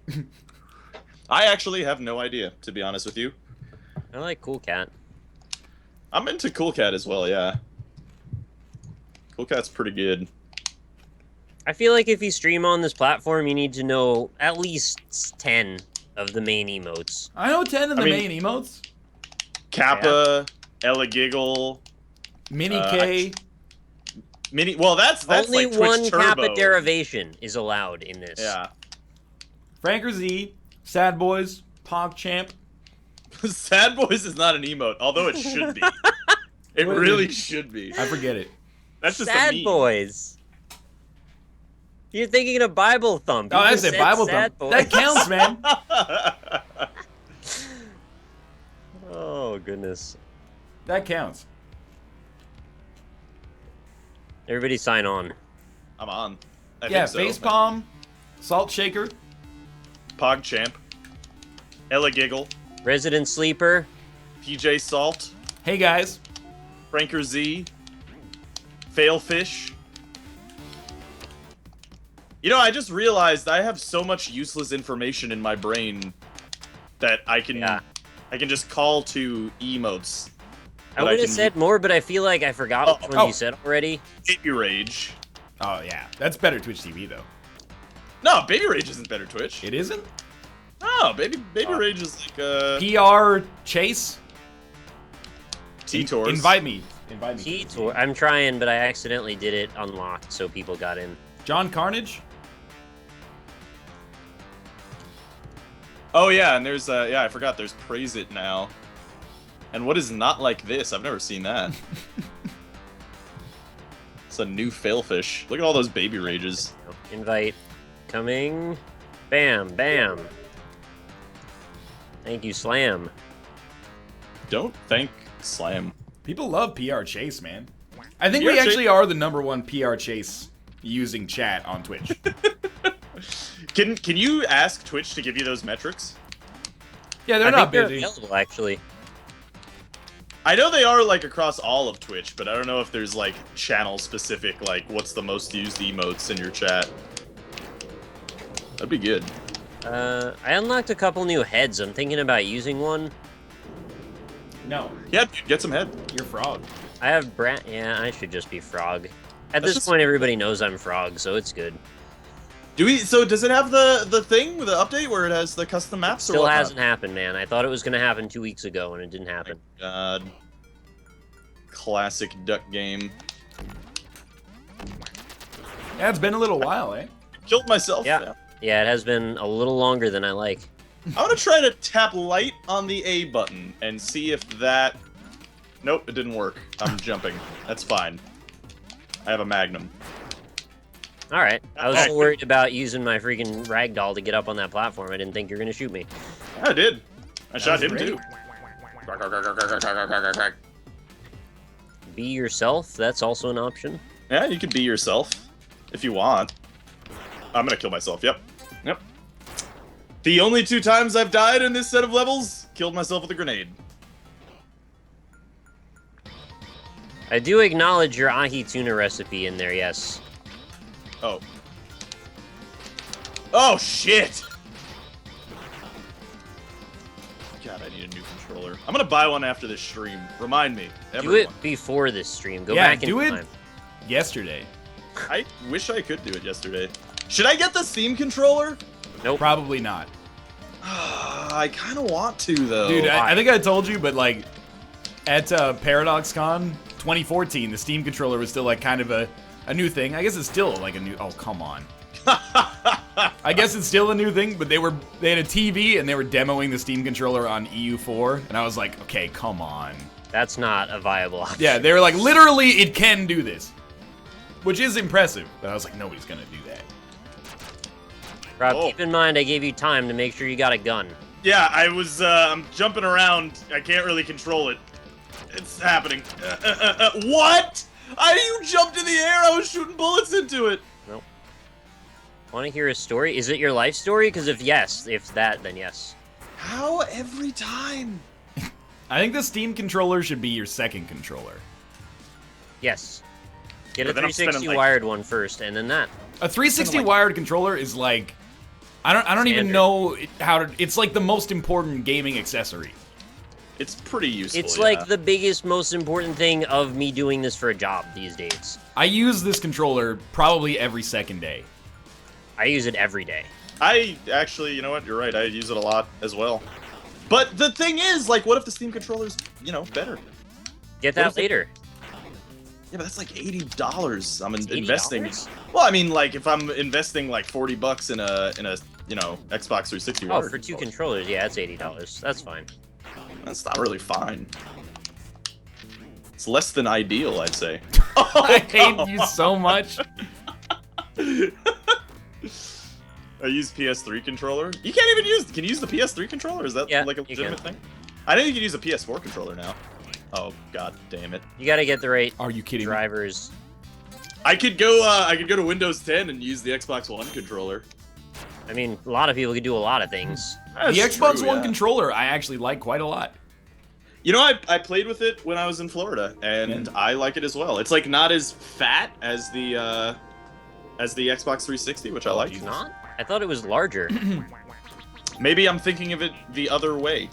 Speaker 5: I actually have no idea, to be honest with you.
Speaker 1: I like Cool Cat.
Speaker 5: I'm into Cool Cat as well, yeah. Cool Cat's pretty good.
Speaker 1: I feel like if you stream on this platform, you need to know at least 10 of the main emotes.
Speaker 2: I know 10 of the main emotes.
Speaker 5: Kappa, Ella Giggle,
Speaker 2: Mini K.
Speaker 5: Well, that's
Speaker 1: only
Speaker 5: like
Speaker 1: one
Speaker 5: Twitch Turbo.
Speaker 1: Kappa derivation is allowed in this.
Speaker 5: Yeah.
Speaker 2: Franker Z, Sad Boys, PogChamp.
Speaker 5: Sad Boys is not an emote, although it should be. It really should be.
Speaker 2: I forget it.
Speaker 5: That's just
Speaker 1: Sad
Speaker 5: a meme.
Speaker 1: Boys. You're thinking of Bible Thump.
Speaker 2: Oh,
Speaker 1: You
Speaker 2: that's
Speaker 1: just
Speaker 2: it,
Speaker 1: said
Speaker 2: Bible
Speaker 1: Sad
Speaker 2: Thump.
Speaker 1: Boys.
Speaker 2: That counts, man.
Speaker 1: Oh, goodness.
Speaker 2: That counts.
Speaker 1: Everybody sign on.
Speaker 5: I'm on. I
Speaker 2: Yeah,
Speaker 5: think so.
Speaker 2: Facepalm, Salt Shaker.
Speaker 5: PogChamp, Ella Giggle,
Speaker 1: Resident Sleeper.
Speaker 5: PJ Salt,
Speaker 2: Hey guys.
Speaker 5: Franker Z, Failfish. You know, I just realized I have so much useless information in my brain that I can just call to emotes.
Speaker 1: I would have said more, but I feel like I forgot which one you said already.
Speaker 5: Baby Rage.
Speaker 2: Oh yeah, that's better Twitch TV though.
Speaker 5: No, Baby Rage isn't better Twitch.
Speaker 2: It isn't?
Speaker 5: No, Baby Rage is like
Speaker 2: PR Chase.
Speaker 5: T-Tours.
Speaker 2: Invite me.
Speaker 1: T-Tour. I'm trying, but I accidentally did it unlocked, so people got in.
Speaker 2: John Carnage.
Speaker 5: Oh yeah, and there's I forgot there's Praise It now. And what is not like this? I've never seen that. It's a new Failfish. Look at all those Baby Rages.
Speaker 1: Invite. Coming. Bam, bam. Thank you, Slam.
Speaker 5: Don't thank Slam.
Speaker 2: People love PR Chase, man. I think
Speaker 5: PR
Speaker 2: we actually are the #1 PR Chase using chat on Twitch.
Speaker 5: Can you ask Twitch to give you those metrics?
Speaker 2: Yeah, they're not busy.
Speaker 1: They're available, actually.
Speaker 5: I know they are like across all of Twitch, but I don't know if there's like channel specific, like what's the most used emotes in your chat. That'd be good.
Speaker 1: I unlocked a couple new heads. I'm thinking about using one.
Speaker 2: No,
Speaker 5: Yeah, dude, get some head.
Speaker 2: you're Frog.
Speaker 1: I have yeah, I should just be Frog. At
Speaker 5: That's
Speaker 1: this
Speaker 5: just-
Speaker 1: point, everybody knows I'm Frog, so it's good.
Speaker 5: So does it have the thing with the update where it has the custom maps?
Speaker 1: Still
Speaker 5: or
Speaker 1: hasn't happened, man. I thought it was gonna happen 2 weeks ago, and it didn't happen.
Speaker 5: God. Classic duck game.
Speaker 2: Yeah, it's been a little while, eh?
Speaker 5: Killed myself.
Speaker 1: Yeah. Yeah, it has been a little longer than I like.
Speaker 5: I want to try to tap light on the A button and see if that... Nope, it didn't work. I'm jumping. That's fine. I have a Magnum.
Speaker 1: Alright. I was so worried about using my freaking ragdoll to get up on that platform. I didn't think you were gonna shoot me.
Speaker 5: I did. I shot him
Speaker 2: great.
Speaker 5: too.
Speaker 1: Be yourself, that's also an option.
Speaker 5: Yeah, you could be yourself if you want. I'm gonna kill myself. Yep. Yep. The only 2 times I've died in this set of levels, killed myself with a grenade.
Speaker 1: I do acknowledge your ahi tuna recipe in there, yes.
Speaker 5: Oh. Oh, shit! God, I need a new controller. I'm gonna buy one after this stream. Remind me.
Speaker 1: Do
Speaker 5: Everyone.
Speaker 1: it before this stream. Go
Speaker 2: Yeah,
Speaker 1: back in
Speaker 2: do it.
Speaker 1: time.
Speaker 2: Yesterday.
Speaker 5: I wish I could do it yesterday. Should I get the Steam controller?
Speaker 1: Nope.
Speaker 2: Probably not.
Speaker 5: I kind of want to, though.
Speaker 2: Dude, I think I told you, but like, at ParadoxCon 2014, the Steam controller was still like kind of a new thing. I guess it's still like a new... Oh, come on. I guess it's still a new thing, but they had a TV and they were demoing the Steam controller on EU4, and I was like, okay, come on.
Speaker 1: That's not a viable option.
Speaker 2: Yeah, they were like, literally, it can do this. Which is impressive, but I was like, nobody's gonna do that.
Speaker 1: Rob,
Speaker 5: Oh.
Speaker 1: keep in mind I gave you time to make sure you got a gun.
Speaker 5: Yeah, I'm jumping around. I can't really control it. It's happening. What? You jumped in the air. I was shooting bullets into it.
Speaker 1: Nope. Want to hear a story? Is it your life story? Because if that, then yes.
Speaker 5: How every time?
Speaker 2: I think the Steam controller should be your second controller.
Speaker 1: Yes. Get a
Speaker 5: But then I'm
Speaker 1: 360
Speaker 5: spending, like-
Speaker 1: wired one first, and then that.
Speaker 2: A 360
Speaker 5: like-
Speaker 2: wired controller is like, I don't even
Speaker 1: Standard.
Speaker 2: know how to. It's like the most important gaming accessory.
Speaker 5: It's pretty useful.
Speaker 1: It's
Speaker 5: yeah.
Speaker 1: like the biggest, most important thing of me doing this for a job these days.
Speaker 2: I use this controller probably every second day.
Speaker 1: I use it every day.
Speaker 5: I actually, you know what? You're right. I use it a lot as well. But the thing is, like, what if the Steam controller's, better?
Speaker 1: Get
Speaker 5: What
Speaker 1: that
Speaker 5: if it-
Speaker 1: later.
Speaker 5: Yeah, but that's like $80. I'm
Speaker 1: $80?
Speaker 5: investing. Well, I mean, like, if I'm investing like $40 in a Xbox 360
Speaker 1: Oh,
Speaker 5: wired
Speaker 1: for 2
Speaker 5: controller,
Speaker 1: controllers, yeah, that's $80. That's fine.
Speaker 5: that's not really fine. It's less than ideal, I'd say.
Speaker 2: I hate you so much.
Speaker 5: I use PS3 controller. You can't even use. Can you use the PS3 controller? Is that
Speaker 1: Yeah,
Speaker 5: like a
Speaker 1: you
Speaker 5: legitimate
Speaker 1: can.
Speaker 5: thing? I know you can use a PS4 controller now. Oh god damn it!
Speaker 1: You gotta get the right
Speaker 2: Are you kidding me?
Speaker 1: drivers.
Speaker 5: I could go to Windows 10 and use the Xbox One controller.
Speaker 1: I mean, a lot of people could do a lot of things.
Speaker 2: The
Speaker 5: That's
Speaker 2: Xbox
Speaker 5: true,
Speaker 2: One
Speaker 5: yeah.
Speaker 2: controller I actually like quite a lot.
Speaker 5: You know, I played with it when I was in Florida, and I like it as well. It's like not as fat as the Xbox 360, which I like.
Speaker 1: It's not? I thought it was larger.
Speaker 5: Maybe I'm thinking of it the other way.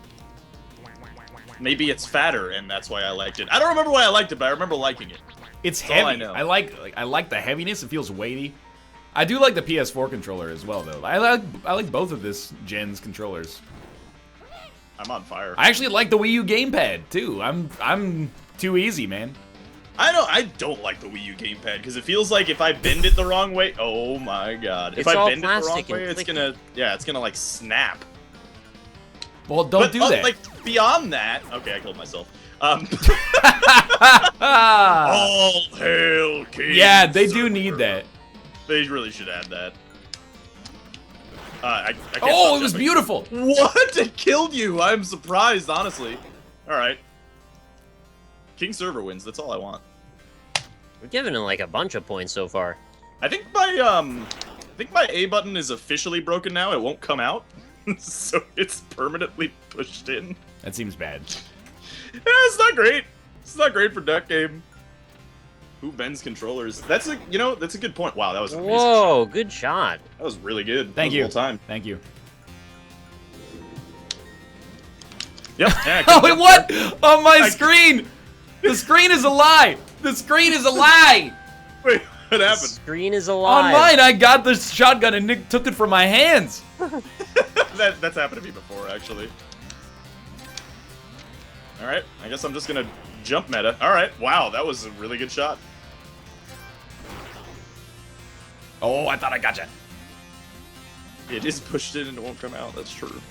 Speaker 5: Maybe it's fatter, and that's why I liked it. I don't remember why I liked it, but I remember liking it.
Speaker 2: It's
Speaker 5: That's all I
Speaker 2: heavy.
Speaker 5: know.
Speaker 2: I like the heaviness. It feels weighty. I do like the PS4 controller as well, though. I like both of this gen's controllers.
Speaker 5: I'm on fire.
Speaker 2: I actually like the Wii U gamepad too. I'm too easy, man.
Speaker 5: I don't like the Wii U gamepad because it feels like if I bend it the wrong way, oh my god!
Speaker 1: It's
Speaker 5: If I
Speaker 1: all
Speaker 5: bend it the wrong
Speaker 1: plastic and
Speaker 5: way, it's
Speaker 1: clicky.
Speaker 5: gonna like snap.
Speaker 2: Well, don't do that.
Speaker 5: Like beyond that, okay, I killed myself.
Speaker 2: Ah.
Speaker 5: All hail King.
Speaker 2: Yeah, they do
Speaker 5: Sir.
Speaker 2: need that.
Speaker 5: They really should add that. I can't
Speaker 2: Oh,
Speaker 5: stop
Speaker 2: it was
Speaker 5: jumping.
Speaker 2: beautiful.
Speaker 5: What? It killed you. I'm surprised, honestly. All right. King server wins. That's all I want.
Speaker 1: We're giving it like a bunch of points so far.
Speaker 5: I think my A button is officially broken now. It won't come out, so it's permanently pushed in.
Speaker 2: That seems bad.
Speaker 5: Yeah, it's not great. It's not great for duck game. Who bends controllers? That's a good point. Wow, that was amazing.
Speaker 1: Whoa, good shot.
Speaker 5: That was really good.
Speaker 2: Thank
Speaker 5: That
Speaker 2: you.
Speaker 5: was the whole time.
Speaker 2: Thank you.
Speaker 5: Yep. Yeah,
Speaker 2: Oh, wait, what? On my screen! The screen is a lie! The screen is a lie!
Speaker 5: Wait, what
Speaker 1: The
Speaker 5: happened?
Speaker 1: screen is
Speaker 2: On
Speaker 1: alive.
Speaker 2: mine, I got the shotgun and Nick took it from my hands.
Speaker 5: That's happened to me before, actually. All right, I guess I'm just gonna jump meta. All right, wow, that was a really good shot.
Speaker 2: Oh, I thought I gotcha.
Speaker 5: It is pushed in and it won't come out. That's true.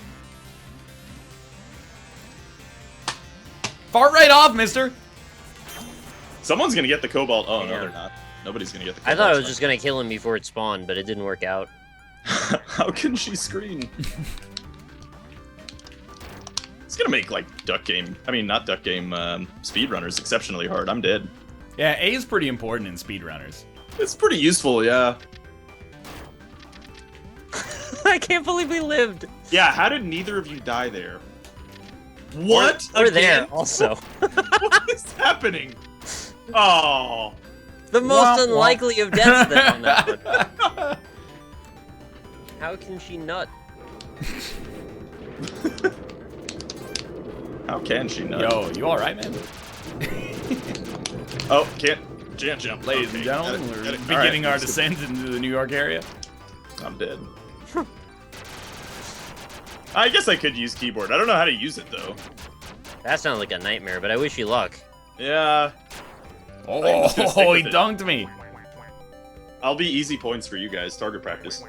Speaker 2: Fart right off, mister.
Speaker 5: Someone's gonna get the cobalt. Oh no,
Speaker 1: Yeah.
Speaker 5: they're not. Nobody's gonna get the
Speaker 1: I
Speaker 5: cobalt.
Speaker 1: thought I was just gonna kill him before it spawned, but it didn't work out.
Speaker 5: How can she screen? It's gonna make like duck game. I mean, not duck game. Speedrunners exceptionally hard. I'm dead.
Speaker 2: Yeah, A is pretty important in speedrunners.
Speaker 5: It's pretty useful, yeah.
Speaker 1: I can't believe we lived.
Speaker 5: Yeah. How did neither of you die there? What?
Speaker 1: We're
Speaker 5: Again?
Speaker 1: there also.
Speaker 5: What is happening? Oh.
Speaker 1: The most
Speaker 2: Womp womp.
Speaker 1: unlikely of deaths then on that one. How can she nut?
Speaker 5: How can she not?
Speaker 2: Yo, you alright, man?
Speaker 5: Oh, can't jump.
Speaker 2: Ladies
Speaker 5: Okay,
Speaker 2: and gentlemen,
Speaker 5: got it,
Speaker 2: we're
Speaker 5: got it.
Speaker 2: beginning
Speaker 5: All
Speaker 2: our
Speaker 5: right, let's go.
Speaker 2: descent into the New York area.
Speaker 5: I'm dead. I guess I could use keyboard. I don't know how to use it though.
Speaker 1: That sounds like a nightmare, but I wish you luck.
Speaker 5: Yeah. I'm
Speaker 2: Oh,
Speaker 5: just gonna stick
Speaker 2: he
Speaker 5: with it.
Speaker 2: dunked me.
Speaker 5: I'll be easy points for you guys. Target practice.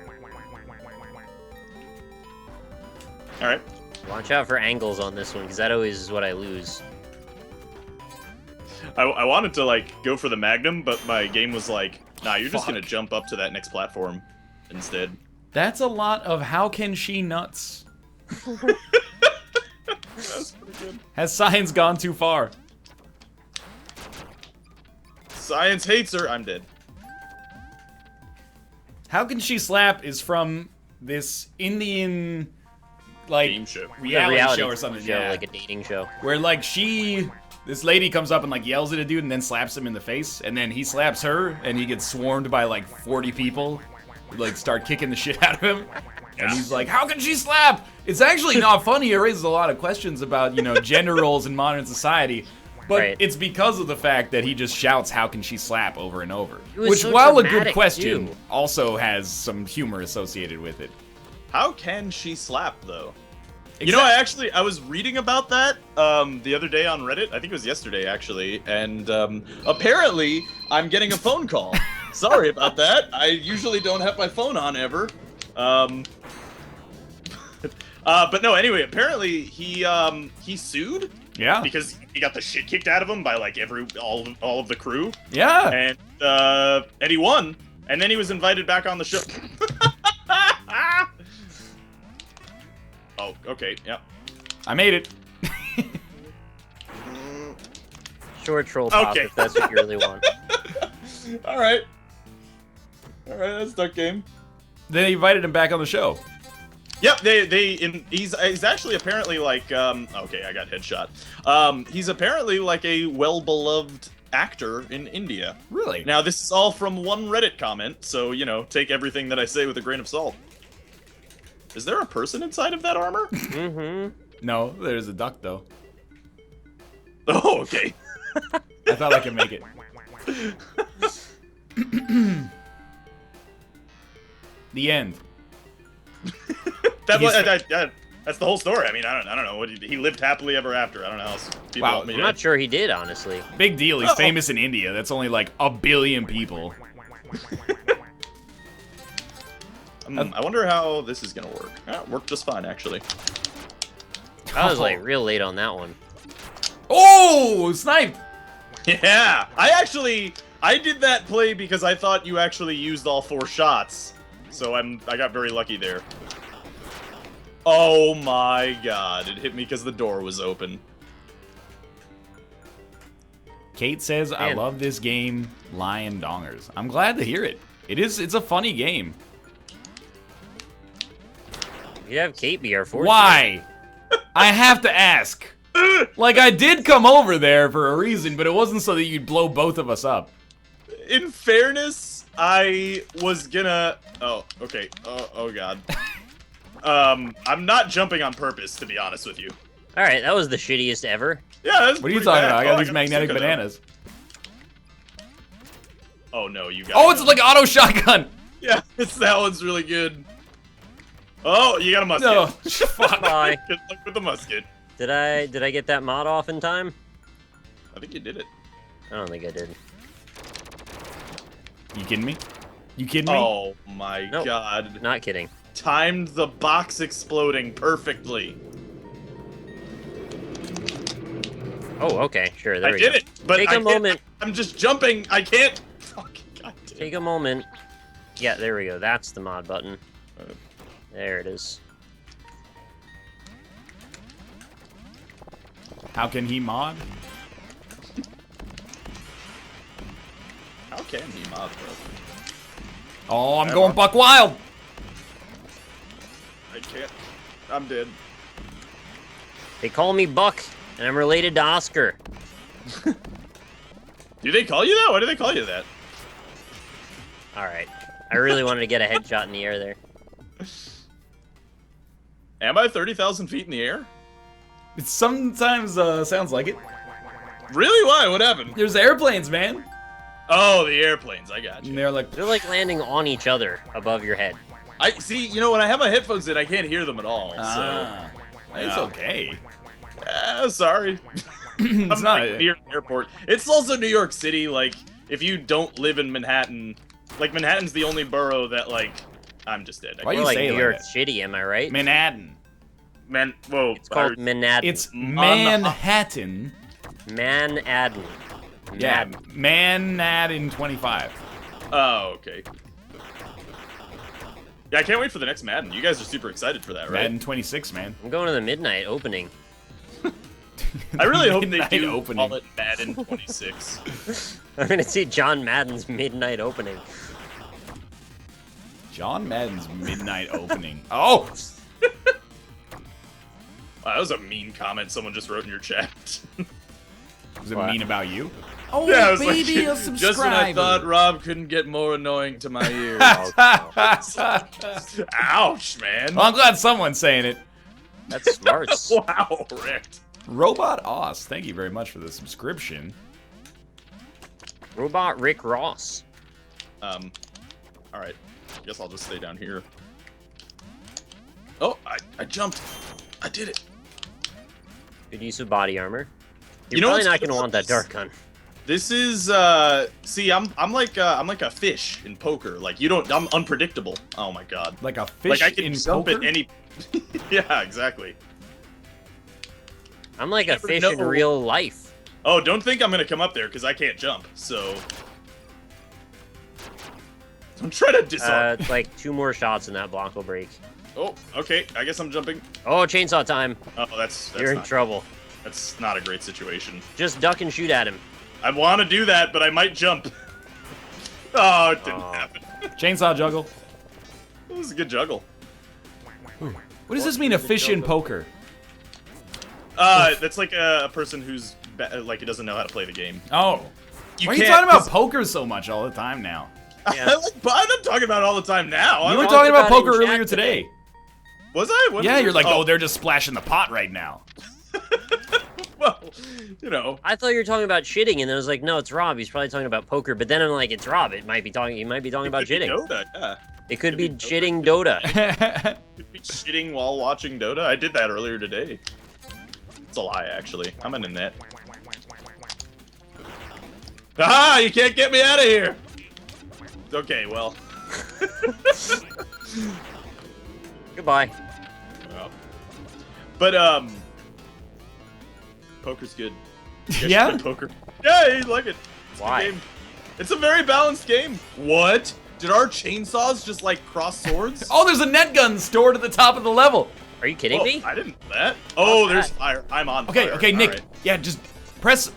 Speaker 5: All right.
Speaker 1: Watch out for angles on this one, because that always is what I lose.
Speaker 5: I wanted to like go for the Magnum, but my game was like, nah, you're just
Speaker 2: Fuck.
Speaker 5: gonna jump up to that next platform instead.
Speaker 2: That's a lot of how can she nuts.
Speaker 5: That's pretty good.
Speaker 2: Has science gone too far?
Speaker 5: Science hates her. I'm dead.
Speaker 2: How Can She Slap is from this Indian, like,
Speaker 5: Game show.
Speaker 2: reality show or something.
Speaker 1: Show,
Speaker 2: Yeah.
Speaker 1: like a dating show.
Speaker 2: Where, like, this lady comes up and, like, yells at a dude and then slaps him in the face. And then he slaps her and he gets swarmed by, like, 40 people who, like, start kicking the shit out of him. And he's like, how can she slap? It's actually not funny. It raises a lot of questions about, you know, gender roles in modern society. But
Speaker 1: Right.
Speaker 2: it's because of the fact that he just shouts, how can she slap, over and over.
Speaker 1: was
Speaker 2: Which,
Speaker 1: so
Speaker 2: while a good
Speaker 1: dramatic,
Speaker 2: question,
Speaker 1: too.
Speaker 2: also has some humor associated with it.
Speaker 5: How can she slap, though? You know, I was reading about that the other day on Reddit. I think it was yesterday, actually. And apparently, I'm getting a phone call. Sorry about that. I usually don't have my phone on ever. But no, anyway, apparently he sued.
Speaker 2: Yeah.
Speaker 5: Because he got the shit kicked out of him by like all of the crew.
Speaker 2: Yeah.
Speaker 5: And he won. And then he was invited back on the show. Oh, okay, yeah.
Speaker 2: I made it.
Speaker 1: Short troll pop
Speaker 5: Okay.
Speaker 1: if that's what you really want.
Speaker 5: All right, that's Duck Game.
Speaker 2: Then he invited him back on the show.
Speaker 5: Yep, he's actually apparently like okay, I got headshot. He's apparently like a well-beloved actor in India.
Speaker 2: Really?
Speaker 5: Now this is all from one Reddit comment, so you know, take everything that I say with a grain of salt. Is there a person inside of that armor?
Speaker 1: Mm-hmm.
Speaker 2: No, there's a duck, though.
Speaker 5: Oh, okay.
Speaker 2: I thought I could make it. The end.
Speaker 5: That's the whole story. I mean, I don't know. He lived happily ever after. I don't know how else people
Speaker 2: Wow,
Speaker 5: want me
Speaker 1: I'm
Speaker 5: to.
Speaker 1: not sure he did, honestly.
Speaker 2: Big deal. He's famous in India. That's only like 1 billion people.
Speaker 5: I wonder how this is gonna work. It worked just fine, actually.
Speaker 1: I was like real late on that one.
Speaker 2: Oh, sniped!
Speaker 5: Yeah, I did that play because I thought you actually used all 4 shots, so I got very lucky there. Oh my god, it hit me because the door was open.
Speaker 2: Kate says, I
Speaker 1: Man.
Speaker 2: love this game, Lion Dongers. I'm glad to hear it. It's a funny game.
Speaker 1: You have Kate be our fourth.
Speaker 2: Why? I have to ask. Like, I did come over there for a reason, but it wasn't so that you'd blow both of us up.
Speaker 5: In fairness, I was gonna... Oh, okay. Oh god. I'm not jumping on purpose, to be honest with you.
Speaker 1: All right, that was the shittiest ever.
Speaker 5: Yeah, that's
Speaker 2: What are you
Speaker 5: pretty
Speaker 2: talking
Speaker 5: bad.
Speaker 2: about? I got
Speaker 5: Oh,
Speaker 2: these magnetic
Speaker 5: sick of them.
Speaker 2: bananas.
Speaker 5: Oh no, you got
Speaker 2: Oh, it's like auto shotgun.
Speaker 5: Yeah, that one's really good. Oh, you got a musket.
Speaker 2: No, fuck.
Speaker 1: Bye.
Speaker 5: Good luck with the musket.
Speaker 1: Did I get that mod off in time?
Speaker 5: I think you did it.
Speaker 1: I don't think I did.
Speaker 2: You kidding me? You kidding me?
Speaker 5: Oh my
Speaker 1: Nope.
Speaker 5: god.
Speaker 1: Not kidding.
Speaker 5: Timed the box exploding perfectly.
Speaker 1: Oh, okay, sure. There
Speaker 5: I
Speaker 1: we
Speaker 5: did
Speaker 1: go.
Speaker 5: it, but
Speaker 1: Take
Speaker 5: I
Speaker 1: a
Speaker 5: can't-
Speaker 1: moment.
Speaker 5: I'm just jumping. I can't. Fucking goddamn.
Speaker 1: Take a moment. Yeah, there we go. That's the mod button.
Speaker 5: Uh.
Speaker 1: There it is.
Speaker 2: How can he mod?
Speaker 5: How can he mod, bro?
Speaker 2: Oh, I'm going buck wild.
Speaker 5: I can't. I'm dead.
Speaker 1: They call me Buck, and I'm related to Oscar.
Speaker 5: Do they call you that? Why do they call you that?
Speaker 1: All right. I really wanted to get a headshot in the air there.
Speaker 5: Am I 30,000 feet in the air?
Speaker 2: It sometimes sounds like it.
Speaker 5: Really? Why? What happened?
Speaker 2: There's airplanes, man.
Speaker 5: Oh, the airplanes. I got
Speaker 2: And
Speaker 5: you.
Speaker 2: they're like,
Speaker 1: They're like landing on each other above your head.
Speaker 5: I see. You know, when I have my headphones in, I can't hear them at all. So,
Speaker 2: it's
Speaker 5: yeah.
Speaker 2: okay.
Speaker 5: Sorry.
Speaker 2: It's
Speaker 5: I'm
Speaker 2: not.
Speaker 5: like near the airport. It's also New York City. Like, if you don't live in Manhattan, like Manhattan's the only borough that like, I'm just dead.
Speaker 2: Why
Speaker 1: More
Speaker 2: you
Speaker 1: like
Speaker 2: say it
Speaker 1: New
Speaker 2: like
Speaker 1: York
Speaker 2: that?
Speaker 1: City, am I right?
Speaker 2: Manhattan.
Speaker 5: Man, whoa.
Speaker 1: It's called Manhattan.
Speaker 2: It's Manhattan.
Speaker 1: Manhattan.
Speaker 2: Yeah, Manhattan 25.
Speaker 5: Oh, okay. Yeah, I can't wait for the next Madden. You guys are super excited for that, right?
Speaker 2: Madden 26, man.
Speaker 1: I'm going to the midnight opening.
Speaker 5: I really hope they
Speaker 2: Midnight
Speaker 5: do
Speaker 2: opening.
Speaker 5: call it Madden 26.
Speaker 1: I'm going to see John Madden's midnight opening.
Speaker 2: John Madden's midnight opening. Oh!
Speaker 5: Wow, that was a mean comment someone just wrote in your chat.
Speaker 2: Was it
Speaker 1: What?
Speaker 2: mean about you? Oh,
Speaker 5: Yeah, I was
Speaker 2: baby,
Speaker 5: like,
Speaker 2: a subscriber.
Speaker 5: just when I thought Rob couldn't get more annoying to my ears. Ouch, man.
Speaker 2: Well, I'm glad someone's saying it.
Speaker 1: That's smart.
Speaker 5: Wow, wrecked.
Speaker 2: Robot Oz, thank you very much for the subscription.
Speaker 1: Robot Rick Ross.
Speaker 5: Alright. Guess I'll just stay down here. Oh, I jumped. I did it.
Speaker 1: Good use of body armor. You're
Speaker 5: You know
Speaker 1: probably
Speaker 5: what's
Speaker 1: not
Speaker 5: good
Speaker 1: going to
Speaker 5: about
Speaker 1: want that
Speaker 5: this?
Speaker 1: dark gun.
Speaker 5: This is see, I'm like a fish in poker. Like I'm unpredictable. Oh my god.
Speaker 2: Like a fish
Speaker 5: Like I can
Speaker 2: in
Speaker 5: jump
Speaker 2: poker?
Speaker 5: at any Yeah, exactly.
Speaker 1: I'm like a
Speaker 5: never
Speaker 1: fish in
Speaker 5: know.
Speaker 1: real life.
Speaker 5: Oh, don't think I'm gonna come up there because I can't jump, so don't try to disarm.
Speaker 1: Like 2 more shots and that block will break.
Speaker 5: Oh, okay. I guess I'm jumping.
Speaker 1: Oh, chainsaw time.
Speaker 5: Oh, that's
Speaker 1: You're in
Speaker 5: not,
Speaker 1: trouble.
Speaker 5: That's not a great situation.
Speaker 1: Just duck and shoot at him.
Speaker 5: I want to do that, but I might jump. Oh, it didn't happen.
Speaker 2: Chainsaw juggle.
Speaker 5: It was a good juggle.
Speaker 2: What does this mean, a fish in poker?
Speaker 5: That's like a person who's like he doesn't know how to play the game.
Speaker 2: Oh.
Speaker 5: You
Speaker 2: Why are you
Speaker 5: can't-
Speaker 2: talking about poker so much all the time now?
Speaker 1: Yeah.
Speaker 5: I'm not talking about it all the time now.
Speaker 2: You
Speaker 5: I
Speaker 2: were
Speaker 5: was-
Speaker 2: talking about
Speaker 1: about it in
Speaker 2: poker
Speaker 1: chat
Speaker 2: earlier today.
Speaker 5: Was I? When
Speaker 2: Yeah,
Speaker 5: was
Speaker 2: you're
Speaker 5: it?
Speaker 2: like, oh, they're just splashing the pot right now.
Speaker 5: Well, you know.
Speaker 1: I thought you were talking about shitting, and I was like, no, it's Rob. He's probably talking about poker. But then I'm like, it's Rob. He might be talking about shitting.
Speaker 5: Dota, yeah.
Speaker 1: It could be
Speaker 5: be
Speaker 1: shitting Dota.
Speaker 5: Could be shitting while watching Dota. I did that earlier today. It's a lie, actually. I'm in the net. Ah, you can't get me out of here. Okay, well.
Speaker 1: Goodbye.
Speaker 5: Well. But poker's good. You guys should
Speaker 2: Yeah?
Speaker 5: play poker. Yeah, you like it. It's a good
Speaker 1: Why?
Speaker 5: game. It's a very balanced game. What? Did our chainsaws just like cross swords?
Speaker 2: Oh, there's a net gun stored at the top of the level.
Speaker 1: Are you kidding
Speaker 5: Whoa,
Speaker 1: me?
Speaker 5: I didn't know that. Oh,
Speaker 1: How's
Speaker 5: there's
Speaker 1: that?
Speaker 5: fire. I'm on
Speaker 2: Okay,
Speaker 5: fire.
Speaker 2: okay, Nick.
Speaker 5: All right.
Speaker 2: Yeah, just press.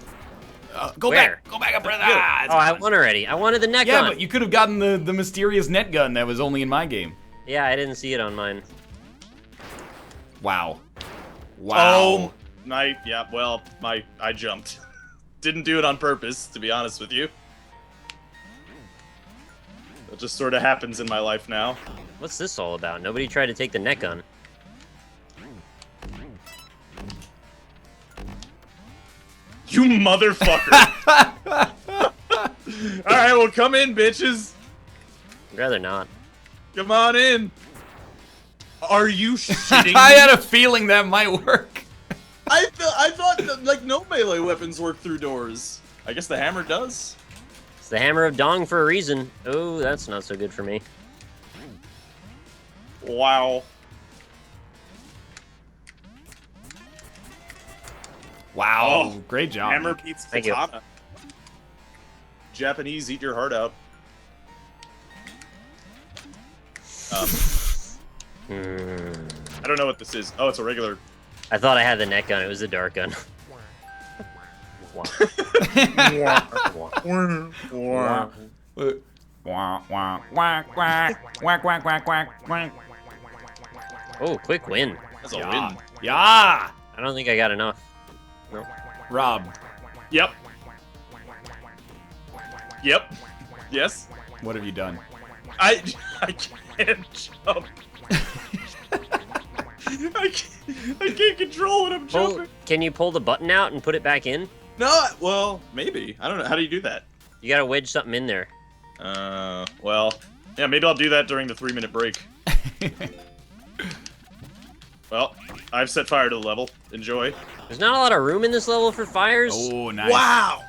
Speaker 2: Go
Speaker 1: Where?
Speaker 2: back. Go back and press.
Speaker 1: Oh,
Speaker 2: Ah, it's
Speaker 1: I
Speaker 2: gone.
Speaker 1: won already. I wanted the neck
Speaker 2: Yeah,
Speaker 1: gun.
Speaker 2: but you could have gotten the mysterious net gun that was only in my game.
Speaker 1: Yeah, I didn't see it on mine.
Speaker 2: Wow. Wow.
Speaker 5: Oh, I jumped. Didn't do it on purpose, to be honest with you. It just sort of happens in my life now.
Speaker 1: What's this all about? Nobody tried to take the neck gun.
Speaker 5: You motherfucker! Alright, well come in, bitches!
Speaker 1: I'd rather not.
Speaker 5: Come on in! Are you shitting
Speaker 2: I
Speaker 5: me?
Speaker 2: had a feeling that might work.
Speaker 5: I thought that, like, no melee weapons work through doors. I guess the hammer does.
Speaker 1: It's the hammer of Dong for a reason. Oh, that's not so good for me.
Speaker 5: Wow.
Speaker 2: Wow.
Speaker 5: Oh,
Speaker 2: Great job.
Speaker 5: Hammer
Speaker 2: Nick.
Speaker 5: beats
Speaker 1: Thank you.
Speaker 5: katana. Japanese, eat your heart out. I don't know what this is. Oh, it's a regular.
Speaker 1: I thought I had the neck gun. It was the dark gun.
Speaker 2: Wah, wah, whack, whack, whack, whack, whack, whack, whack.
Speaker 1: Oh, quick win.
Speaker 5: That's a
Speaker 2: Yeah.
Speaker 5: win.
Speaker 2: Yeah.
Speaker 1: I don't think I got enough.
Speaker 2: Rob,
Speaker 5: Yep. Yep. Yes.
Speaker 2: what have you done?
Speaker 5: I can't jump. I can't control when I'm
Speaker 1: Pull,
Speaker 5: jumping.
Speaker 1: can you pull the button out and put it back in?
Speaker 5: No, well, maybe. I don't know. How do you do that?
Speaker 1: You gotta wedge something in there.
Speaker 5: Well, yeah, maybe I'll do that during the 3-minute break. Well, I've set fire to the level. Enjoy.
Speaker 1: There's not a lot of room in this level for fires.
Speaker 2: Oh, nice.
Speaker 5: Wow!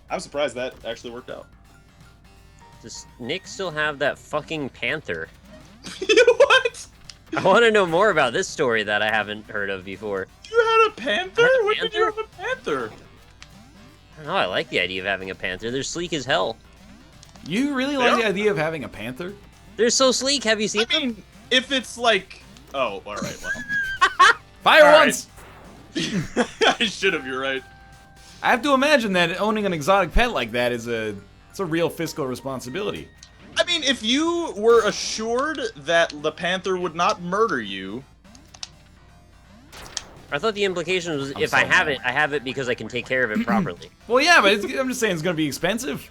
Speaker 5: I'm surprised that actually worked out.
Speaker 1: Does Nick still have that fucking panther?
Speaker 5: What?
Speaker 1: I want to know more about this story that I haven't heard of before.
Speaker 5: You had a panther?
Speaker 1: I had a
Speaker 5: When did you
Speaker 1: panther?
Speaker 5: have a panther?
Speaker 1: I don't know, I like the idea of having a panther. They're sleek as hell.
Speaker 2: You really
Speaker 5: They
Speaker 2: like
Speaker 5: are-
Speaker 2: the idea of having a panther?
Speaker 1: They're so sleek. Have you seen
Speaker 5: I mean, if it's like, oh, all right, well,
Speaker 2: Fire
Speaker 5: All right.
Speaker 2: once!
Speaker 5: I should have. You're right.
Speaker 2: I have to imagine that owning an exotic pet like that it's a real fiscal responsibility.
Speaker 5: I mean, if you were assured that the panther would not murder you,
Speaker 1: I thought the implication was if
Speaker 2: so
Speaker 1: I have
Speaker 2: mad.
Speaker 1: it, I have it because I can take care of it properly.
Speaker 2: Well, yeah, but I'm just saying it's gonna be expensive.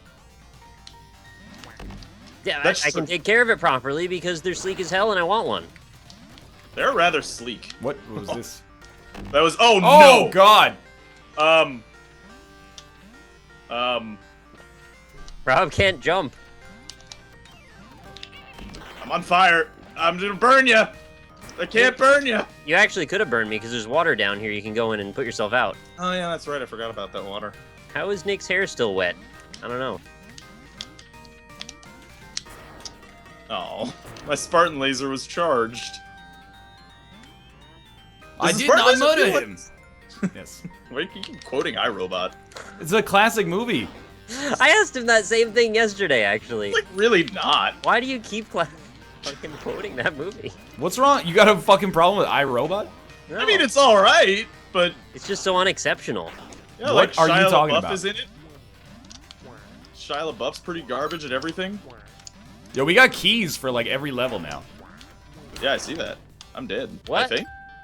Speaker 1: Yeah,
Speaker 5: That's
Speaker 1: I can
Speaker 5: true.
Speaker 1: take care of it properly because they're sleek as hell and I want one.
Speaker 5: they're rather sleek.
Speaker 2: What was this?
Speaker 5: That was oh
Speaker 2: Oh
Speaker 5: no.
Speaker 2: God!
Speaker 1: Rob can't jump.
Speaker 5: I'm on fire. I'm gonna burn you. I can't burn you.
Speaker 1: You actually could have burned me because there's water down here. You can go in and put yourself out.
Speaker 5: Oh yeah, that's right. I forgot about that water.
Speaker 1: How is Nick's hair still wet? I don't know.
Speaker 5: Oh, my Spartan laser was charged.
Speaker 2: I
Speaker 5: Does the
Speaker 2: did not
Speaker 5: Spartan laser
Speaker 2: murder
Speaker 5: do
Speaker 2: him. Yes,
Speaker 5: Wait, you keep quoting iRobot.
Speaker 2: it's a classic movie.
Speaker 1: I asked him that same thing yesterday, actually.
Speaker 5: Like really not.
Speaker 1: Why do you keep fucking quoting that movie?
Speaker 2: What's wrong? You got a fucking problem with iRobot?
Speaker 1: No,
Speaker 5: I mean, it's all right, but
Speaker 1: it's just so unexceptional.
Speaker 5: yeah,
Speaker 2: What
Speaker 5: like
Speaker 2: are you
Speaker 5: Shia
Speaker 2: talking
Speaker 5: LaBeouf
Speaker 2: about?
Speaker 5: is in it. Shia LaBeouf's pretty garbage at everything.
Speaker 2: Yo, we got keys for like every level now.
Speaker 5: Yeah, I see that. I'm dead.
Speaker 1: What?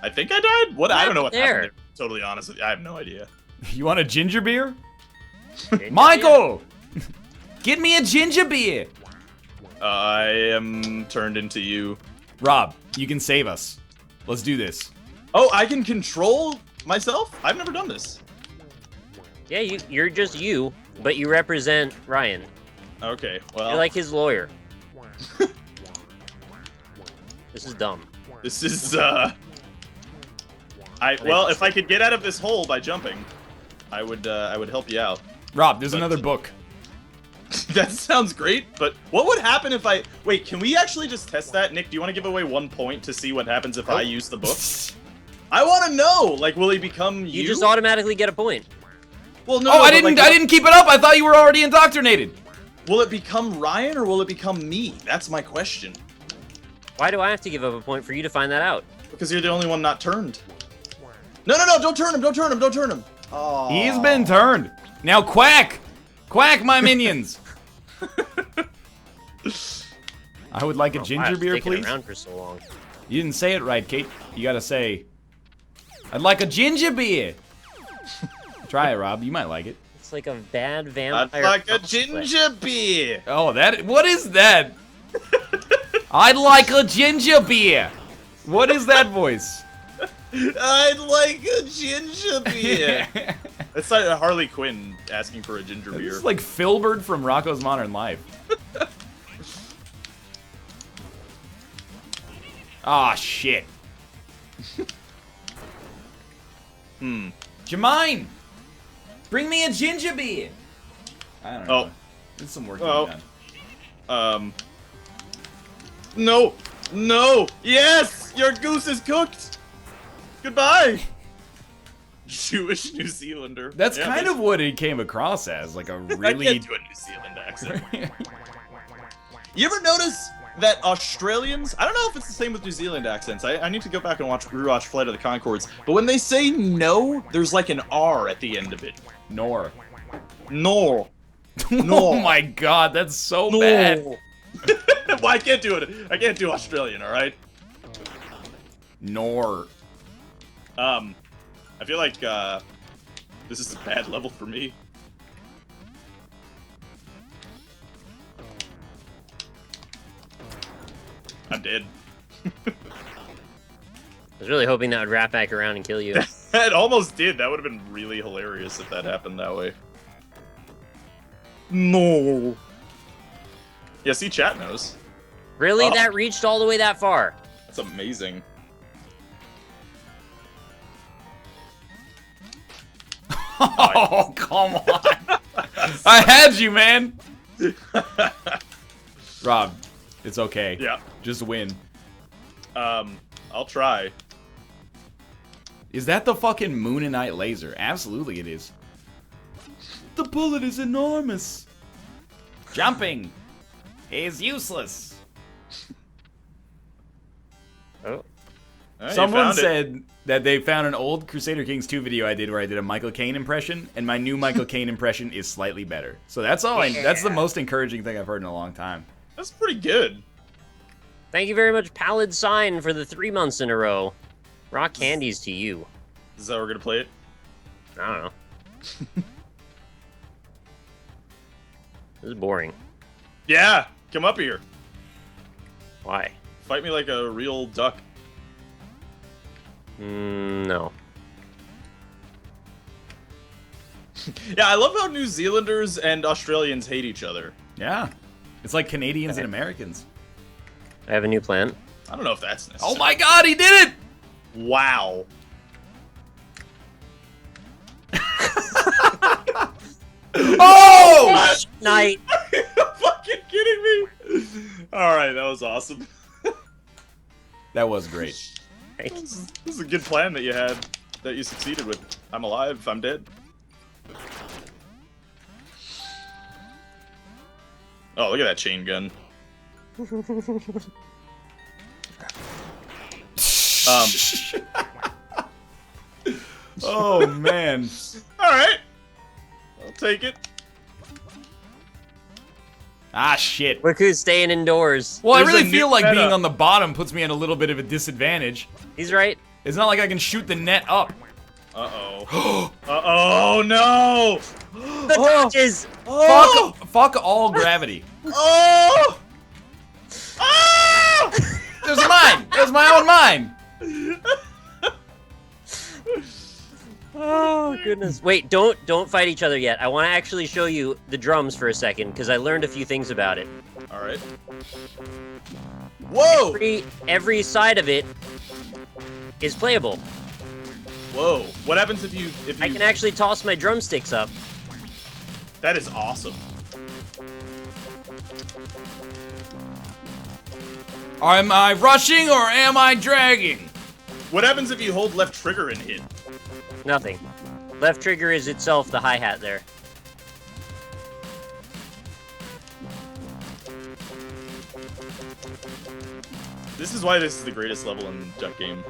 Speaker 5: I think I died. What? I don't know what
Speaker 1: happened
Speaker 5: happened there. Totally honest with you, I have no idea.
Speaker 2: You want a ginger beer?
Speaker 1: Ginger
Speaker 2: Michael! Get me a ginger beer!
Speaker 5: I am turned into you.
Speaker 2: Rob, you can save us. Let's do this.
Speaker 5: Oh, I can control myself? I've never done this.
Speaker 1: beer? Yeah, you're just you, but you represent Ryan.
Speaker 5: Okay, well,
Speaker 1: You're like his lawyer. This is dumb.
Speaker 5: this is, well, if I could get out of this hole by jumping, I would help you out.
Speaker 2: Rob, there's
Speaker 5: But-
Speaker 2: another book.
Speaker 5: That sounds great, but what would happen if I... Wait, can we actually just test that? Nick, do you want to give away 1 point to see what happens if I use the book? I want to know! Like, will he become you?
Speaker 1: You just automatically get a point.
Speaker 5: Well, no,
Speaker 2: Oh,
Speaker 5: no,
Speaker 2: I
Speaker 5: but,
Speaker 2: didn't
Speaker 5: like,
Speaker 2: keep it up. I thought you were already indoctrinated.
Speaker 5: Will it become Ryan or will it become me? That's my question.
Speaker 1: Why do I have to give up a point for you to find that out?
Speaker 5: Because you're the only one not turned. No, don't turn him, don't turn him, don't turn him. Oh.
Speaker 2: He's been turned. Now quack! Quack, my minions! I would like a
Speaker 1: Wow,
Speaker 2: ginger
Speaker 1: it's
Speaker 2: beer,
Speaker 1: taken
Speaker 2: please.
Speaker 1: around for so long.
Speaker 2: You didn't say it right, Kate. You gotta say, I'd like a ginger beer. Try it, Rob. You might like it.
Speaker 1: It's like a bad
Speaker 5: I'd
Speaker 1: vampire.
Speaker 5: like a
Speaker 1: cosplay.
Speaker 5: ginger beer.
Speaker 2: Oh, what is that? I'd like a ginger beer. What is that voice?
Speaker 5: I'd like a ginger beer. It's like Harley Quinn asking for a ginger
Speaker 2: This
Speaker 5: beer.
Speaker 2: is like Filbert from Rocko's Modern Life. Ah, shit. Jermaine! Bring me a ginger beer! I don't know.
Speaker 5: Oh.
Speaker 2: There's some work to
Speaker 5: Oh.
Speaker 2: be done.
Speaker 5: No, no, yes, your goose is cooked. Goodbye. Jewish New Zealander.
Speaker 2: That's
Speaker 5: Yeah,
Speaker 2: kind of what it came across as, like a
Speaker 5: I
Speaker 2: really...
Speaker 5: can't do a New Zealand accent. You ever notice that Australians, I don't know if it's the same with New Zealand accents, I need to go back and rewatch Flight of the Conchords, but when they say no, there's like an R at the end of it.
Speaker 2: Nor.
Speaker 5: No.
Speaker 2: Oh my god, that's so bad.
Speaker 5: Well, I can't do it. I can't do Australian, alright?
Speaker 2: Nor.
Speaker 5: I feel like, this is a bad level for me. I'm dead.
Speaker 1: I was really hoping that would wrap back around and kill you.
Speaker 5: It almost did. That would have been really hilarious if that happened that way. No. Yeah, see, chat knows.
Speaker 1: Really?
Speaker 5: Oh.
Speaker 1: That reached all the way that far?
Speaker 5: That's amazing.
Speaker 2: Oh, come on. I had you, man. Rob, it's okay.
Speaker 5: Yeah.
Speaker 2: Just win.
Speaker 5: I'll try.
Speaker 2: Is that the fucking Moonanite laser? Absolutely it is. The bullet is enormous. Jumping is useless.
Speaker 1: Oh.
Speaker 2: Someone said that they found an old Crusader Kings 2 video I did where I did a Michael Caine impression, and my new Michael Caine impression is slightly better. So that's all. That's the most encouraging thing I've heard in a long time.
Speaker 5: That's pretty good.
Speaker 1: Thank you very much, Pallid Sign, for the 3 months in a row. Rock candies to you.
Speaker 5: Is that how we're gonna play it?
Speaker 1: I don't know. This is boring.
Speaker 5: Yeah, come up here.
Speaker 1: Why?
Speaker 5: Fight me like a real duck.
Speaker 1: No.
Speaker 5: Yeah, I love how New Zealanders and Australians hate each other.
Speaker 2: Yeah. It's like Canadians and Americans.
Speaker 1: I have a new plan.
Speaker 5: I don't know if that's necessary.
Speaker 2: Oh my god, he did it!
Speaker 5: Wow.
Speaker 2: Oh!
Speaker 1: Night.
Speaker 5: Are you fucking kidding me? Alright, that was awesome.
Speaker 2: That was great.
Speaker 5: This is a good plan that you had, that you succeeded with. I'm alive, I'm dead. Oh, look at that chain gun.
Speaker 2: Oh, man.
Speaker 5: Alright. I'll take it.
Speaker 2: Ah, shit.
Speaker 1: Look who's staying indoors.
Speaker 2: Well, I
Speaker 5: There's
Speaker 2: really
Speaker 5: a
Speaker 2: feel
Speaker 5: new
Speaker 2: like
Speaker 5: meta.
Speaker 2: being on the bottom puts me at a little bit of a disadvantage.
Speaker 1: He's right.
Speaker 2: It's not like I can shoot the net up.
Speaker 5: Uh-oh. Uh-oh, no!
Speaker 1: The dodges!
Speaker 2: Fuck all gravity.
Speaker 5: Oh! Ah!
Speaker 2: It was mine. It was my own mine.
Speaker 1: Oh, goodness. Wait, don't fight each other yet. I want to actually show you the drums for a second, because I learned a few things about it.
Speaker 5: Alright. Whoa!
Speaker 1: Every side of it is playable.
Speaker 5: Whoa. What happens if you...
Speaker 1: I can actually toss my drumsticks up.
Speaker 5: That is awesome.
Speaker 2: Am I rushing or am I dragging?
Speaker 5: What happens if you hold left trigger and hit?
Speaker 1: Nothing. Left trigger is itself the hi-hat there.
Speaker 5: This is why this is the greatest level in Duck Game.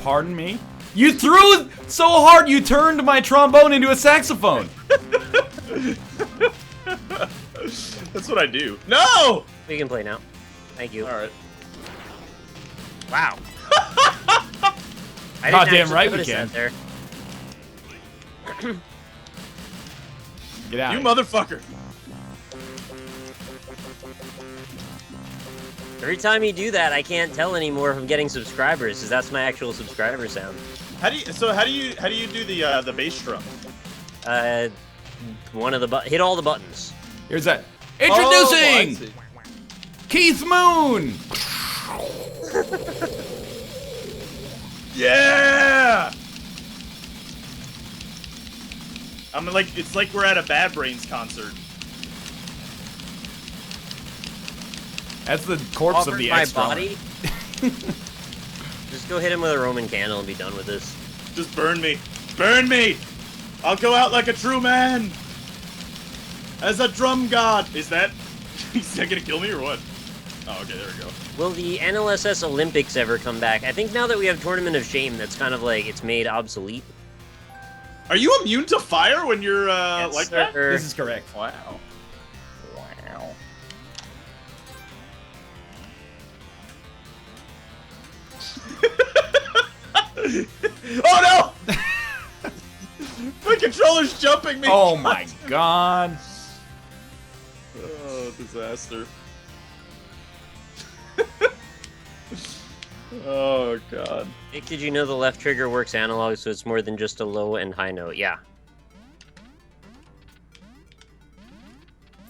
Speaker 2: Pardon me? You threw it so hard you turned my trombone into a saxophone.
Speaker 5: That's what I do. No!
Speaker 1: We can play now. Thank you.
Speaker 5: Alright.
Speaker 1: Wow. I didn't
Speaker 2: Goddamn
Speaker 1: actually
Speaker 2: right we
Speaker 1: notice
Speaker 2: can.
Speaker 1: that there.
Speaker 2: Get out.
Speaker 5: You motherfucker.
Speaker 1: Every time you do that, I can't tell anymore if I'm getting subscribers, because that's my actual subscriber sound.
Speaker 5: How do you do the bass drum?
Speaker 1: One of the hit all the buttons.
Speaker 2: Here's that.
Speaker 5: Oh, I
Speaker 2: Introducing
Speaker 5: see.
Speaker 2: Keith Moon.
Speaker 5: Yeah! I'm like, it's like we're at a Bad Brains concert.
Speaker 2: That's the corpse
Speaker 1: Offered
Speaker 2: of the
Speaker 1: my
Speaker 2: ex-drummer.
Speaker 1: body. Just go hit him with a Roman candle and be done with this.
Speaker 5: Just burn me. Burn me! I'll go out like a true man! As a drum god! Is that... Is that gonna kill me or what? Oh, okay, there we go.
Speaker 1: Will the NLSS Olympics ever come back? I think now that we have Tournament of Shame, that's kind of like, it's made obsolete.
Speaker 5: Are you immune to fire when you're,
Speaker 1: Yes,
Speaker 5: like that?
Speaker 1: sir.
Speaker 2: This is correct.
Speaker 5: Wow.
Speaker 1: Wow.
Speaker 5: Oh no! My controller's jumping me!
Speaker 2: Oh my god.
Speaker 5: Oh, disaster. Oh god.
Speaker 1: Nick, did you know the left trigger works analog, so it's more than just a low and high note? Yeah.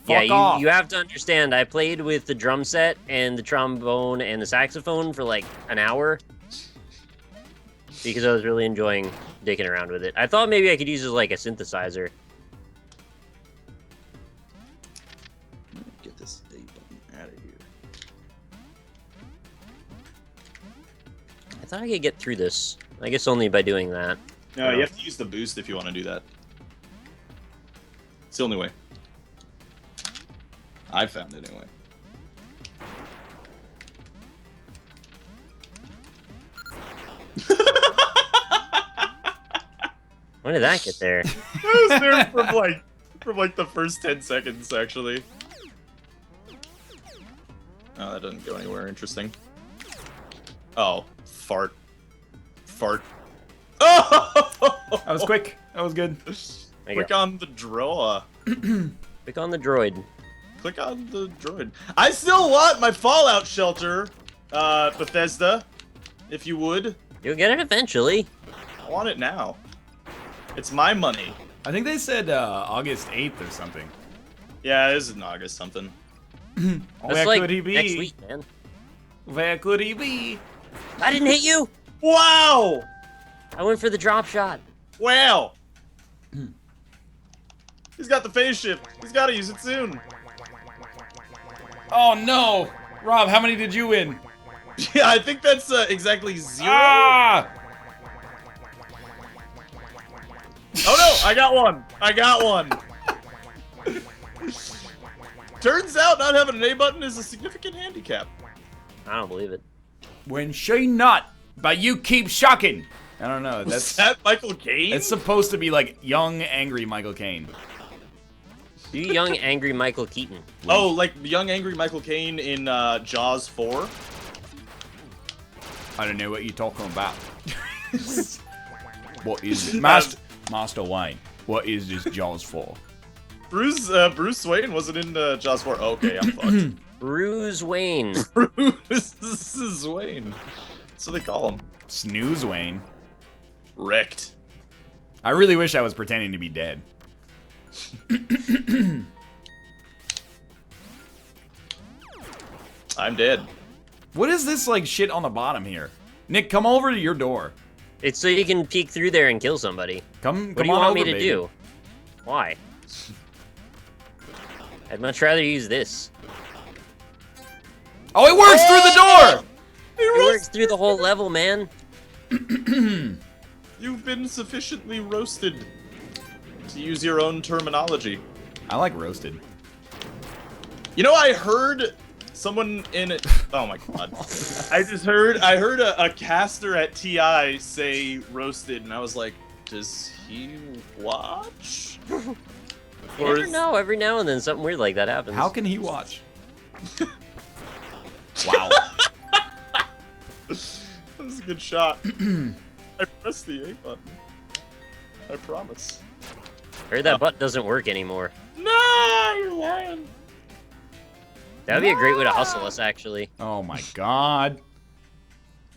Speaker 2: Fuck
Speaker 1: Yeah,
Speaker 2: off.
Speaker 1: you have to understand, I played with the drum set and the trombone and the saxophone for like an hour. Because I was really enjoying dicking around with it. I thought maybe I could use it as like a synthesizer.
Speaker 5: Get this A button out of here.
Speaker 1: I thought I could get through this. I guess only by doing that.
Speaker 5: No, you have to use the boost if you want to do that. It's the only way. I found it anyway.
Speaker 1: When did that get there?
Speaker 5: I was there from like the first 10 seconds, actually. Oh, that doesn't go anywhere interesting. Oh, fart. Fart. Oh!
Speaker 2: That was quick. That was good.
Speaker 5: Click on the draw.
Speaker 1: Click on the droid.
Speaker 5: Click on the droid. I still want my Fallout shelter, Bethesda, if you would.
Speaker 1: You'll get it eventually.
Speaker 5: I want it now. It's my money.
Speaker 2: I think they said August 8th or something.
Speaker 5: Yeah, it is in August something.
Speaker 2: Where
Speaker 1: That's like
Speaker 2: could he be?
Speaker 1: next week, man.
Speaker 2: Where could he be?
Speaker 1: I didn't hit you.
Speaker 5: Wow!
Speaker 1: I went for the drop shot.
Speaker 5: Wow! He's got the phase shift. He's got to use it soon.
Speaker 2: Oh no! Rob, how many did you win?
Speaker 5: Yeah, I think that's exactly 0.
Speaker 2: Ah!
Speaker 5: Oh no! I got one! I got one! Turns out not having an A button is a significant handicap.
Speaker 1: I don't believe it.
Speaker 2: When she not, but you keep shocking. I don't know.
Speaker 5: Was
Speaker 2: That's
Speaker 5: that Michael Caine?
Speaker 2: it's supposed to be like young, angry Michael Caine.
Speaker 1: You young, angry Michael Keaton.
Speaker 5: Oh, like young angry Michael Caine in Jaws 4?
Speaker 2: I don't know what you're talking about. What is Master Wayne? What is this Jaws for?
Speaker 5: Bruce Wayne wasn't in Jaws 4. Oh, okay, I'm fucked.
Speaker 1: Bruce Wayne.
Speaker 5: Bruce Wayne. That's what they call him.
Speaker 2: Snooze Wayne.
Speaker 5: Wrecked.
Speaker 2: I really wish I was pretending to be dead.
Speaker 5: I'm dead.
Speaker 2: What is this like shit on the bottom here? Nick, come over to your door.
Speaker 1: It's so you can peek through there and kill somebody.
Speaker 2: Come
Speaker 1: What do you
Speaker 2: on
Speaker 1: want
Speaker 2: over,
Speaker 1: me to
Speaker 2: baby.
Speaker 1: do? Why? I'd much rather use this.
Speaker 2: Oh, it works through the door!
Speaker 1: It works through the whole level, man.
Speaker 5: You've been sufficiently roasted, to use your own terminology.
Speaker 2: I like roasted.
Speaker 5: You know, I heard someone in it. Oh my god! I heard a caster at TI say roasted, and I was like, does he watch?
Speaker 1: You never know. Every now and then something weird like that happens.
Speaker 2: How can he watch? Wow.
Speaker 5: That was a good shot. I pressed the A button. I promise.
Speaker 1: Heard that button doesn't work anymore.
Speaker 5: No, you're lying.
Speaker 1: That would be a great way to hustle us, actually.
Speaker 2: Oh my god.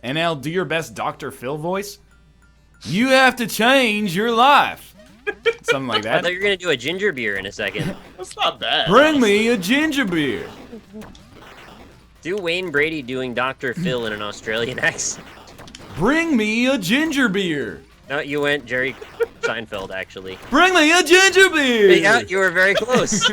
Speaker 2: NL, do your best Dr. Phil voice. You have to change your life. Something like
Speaker 1: I
Speaker 2: that.
Speaker 1: thought you were going to do a ginger beer in a second.
Speaker 5: That's not bad.
Speaker 2: Bring me a ginger beer.
Speaker 1: Do Wayne Brady doing Dr. Phil in an Australian accent.
Speaker 2: Bring me a ginger beer.
Speaker 1: No, you went Jerry Seinfeld, actually.
Speaker 2: Bring me a ginger beer.
Speaker 1: Yeah, you were very close.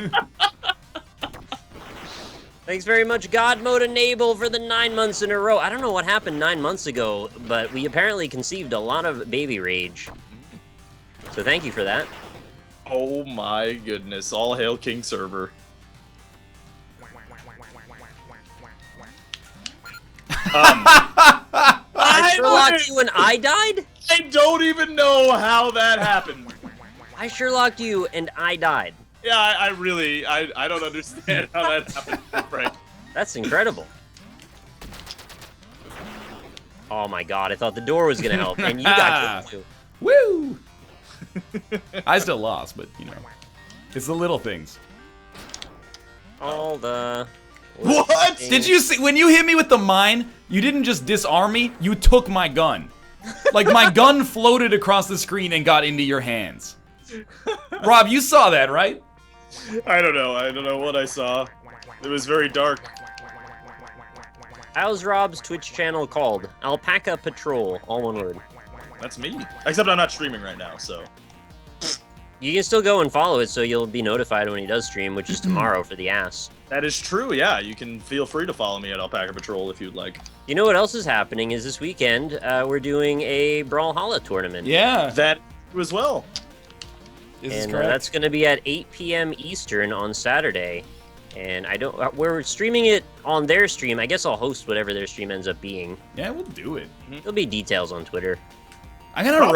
Speaker 1: Thanks very much, God Mode Enable, for the 9 months in a row. I don't know what happened 9 months ago, but we apparently conceived a lot of baby rage. So thank you for that.
Speaker 5: Oh my goodness! All hail King Server.
Speaker 1: I Sherlocked you and I died?
Speaker 5: I don't even know how that happened.
Speaker 1: I Sherlocked you and I died.
Speaker 5: Yeah, I really don't understand how that happened, Frank.
Speaker 1: That's incredible. Oh my god, I thought the door was gonna help, and you got killed too.
Speaker 2: Woo! I still lost, but you know, it's the little things.
Speaker 1: All the...
Speaker 5: What?
Speaker 2: Did you see when you hit me with the mine? You didn't just disarm me. You took my gun. Like my gun floated across the screen and got into your hands. Rob, you saw that, right?
Speaker 5: I don't know. I don't know what I saw. It was very dark.
Speaker 1: How's Rob's Twitch channel called? Alpaca Patrol, all one word.
Speaker 5: That's me. Except I'm not streaming right now, so.
Speaker 1: You can still go and follow it so you'll be notified when he does stream, which is tomorrow for the ass.
Speaker 5: That is true, yeah. You can feel free to follow me at Alpaca Patrol if you'd like.
Speaker 1: You know what else is happening is this weekend, we're doing a Brawlhalla tournament.
Speaker 2: Yeah.
Speaker 5: That as well.
Speaker 2: This is
Speaker 1: And
Speaker 2: correct.
Speaker 1: that's going to be at 8 p.m. Eastern on Saturday. And I don't. We're streaming it on their stream. I guess I'll host whatever their stream ends up being.
Speaker 2: Yeah, we'll do it.
Speaker 1: There'll be details on Twitter.
Speaker 2: I'm gonna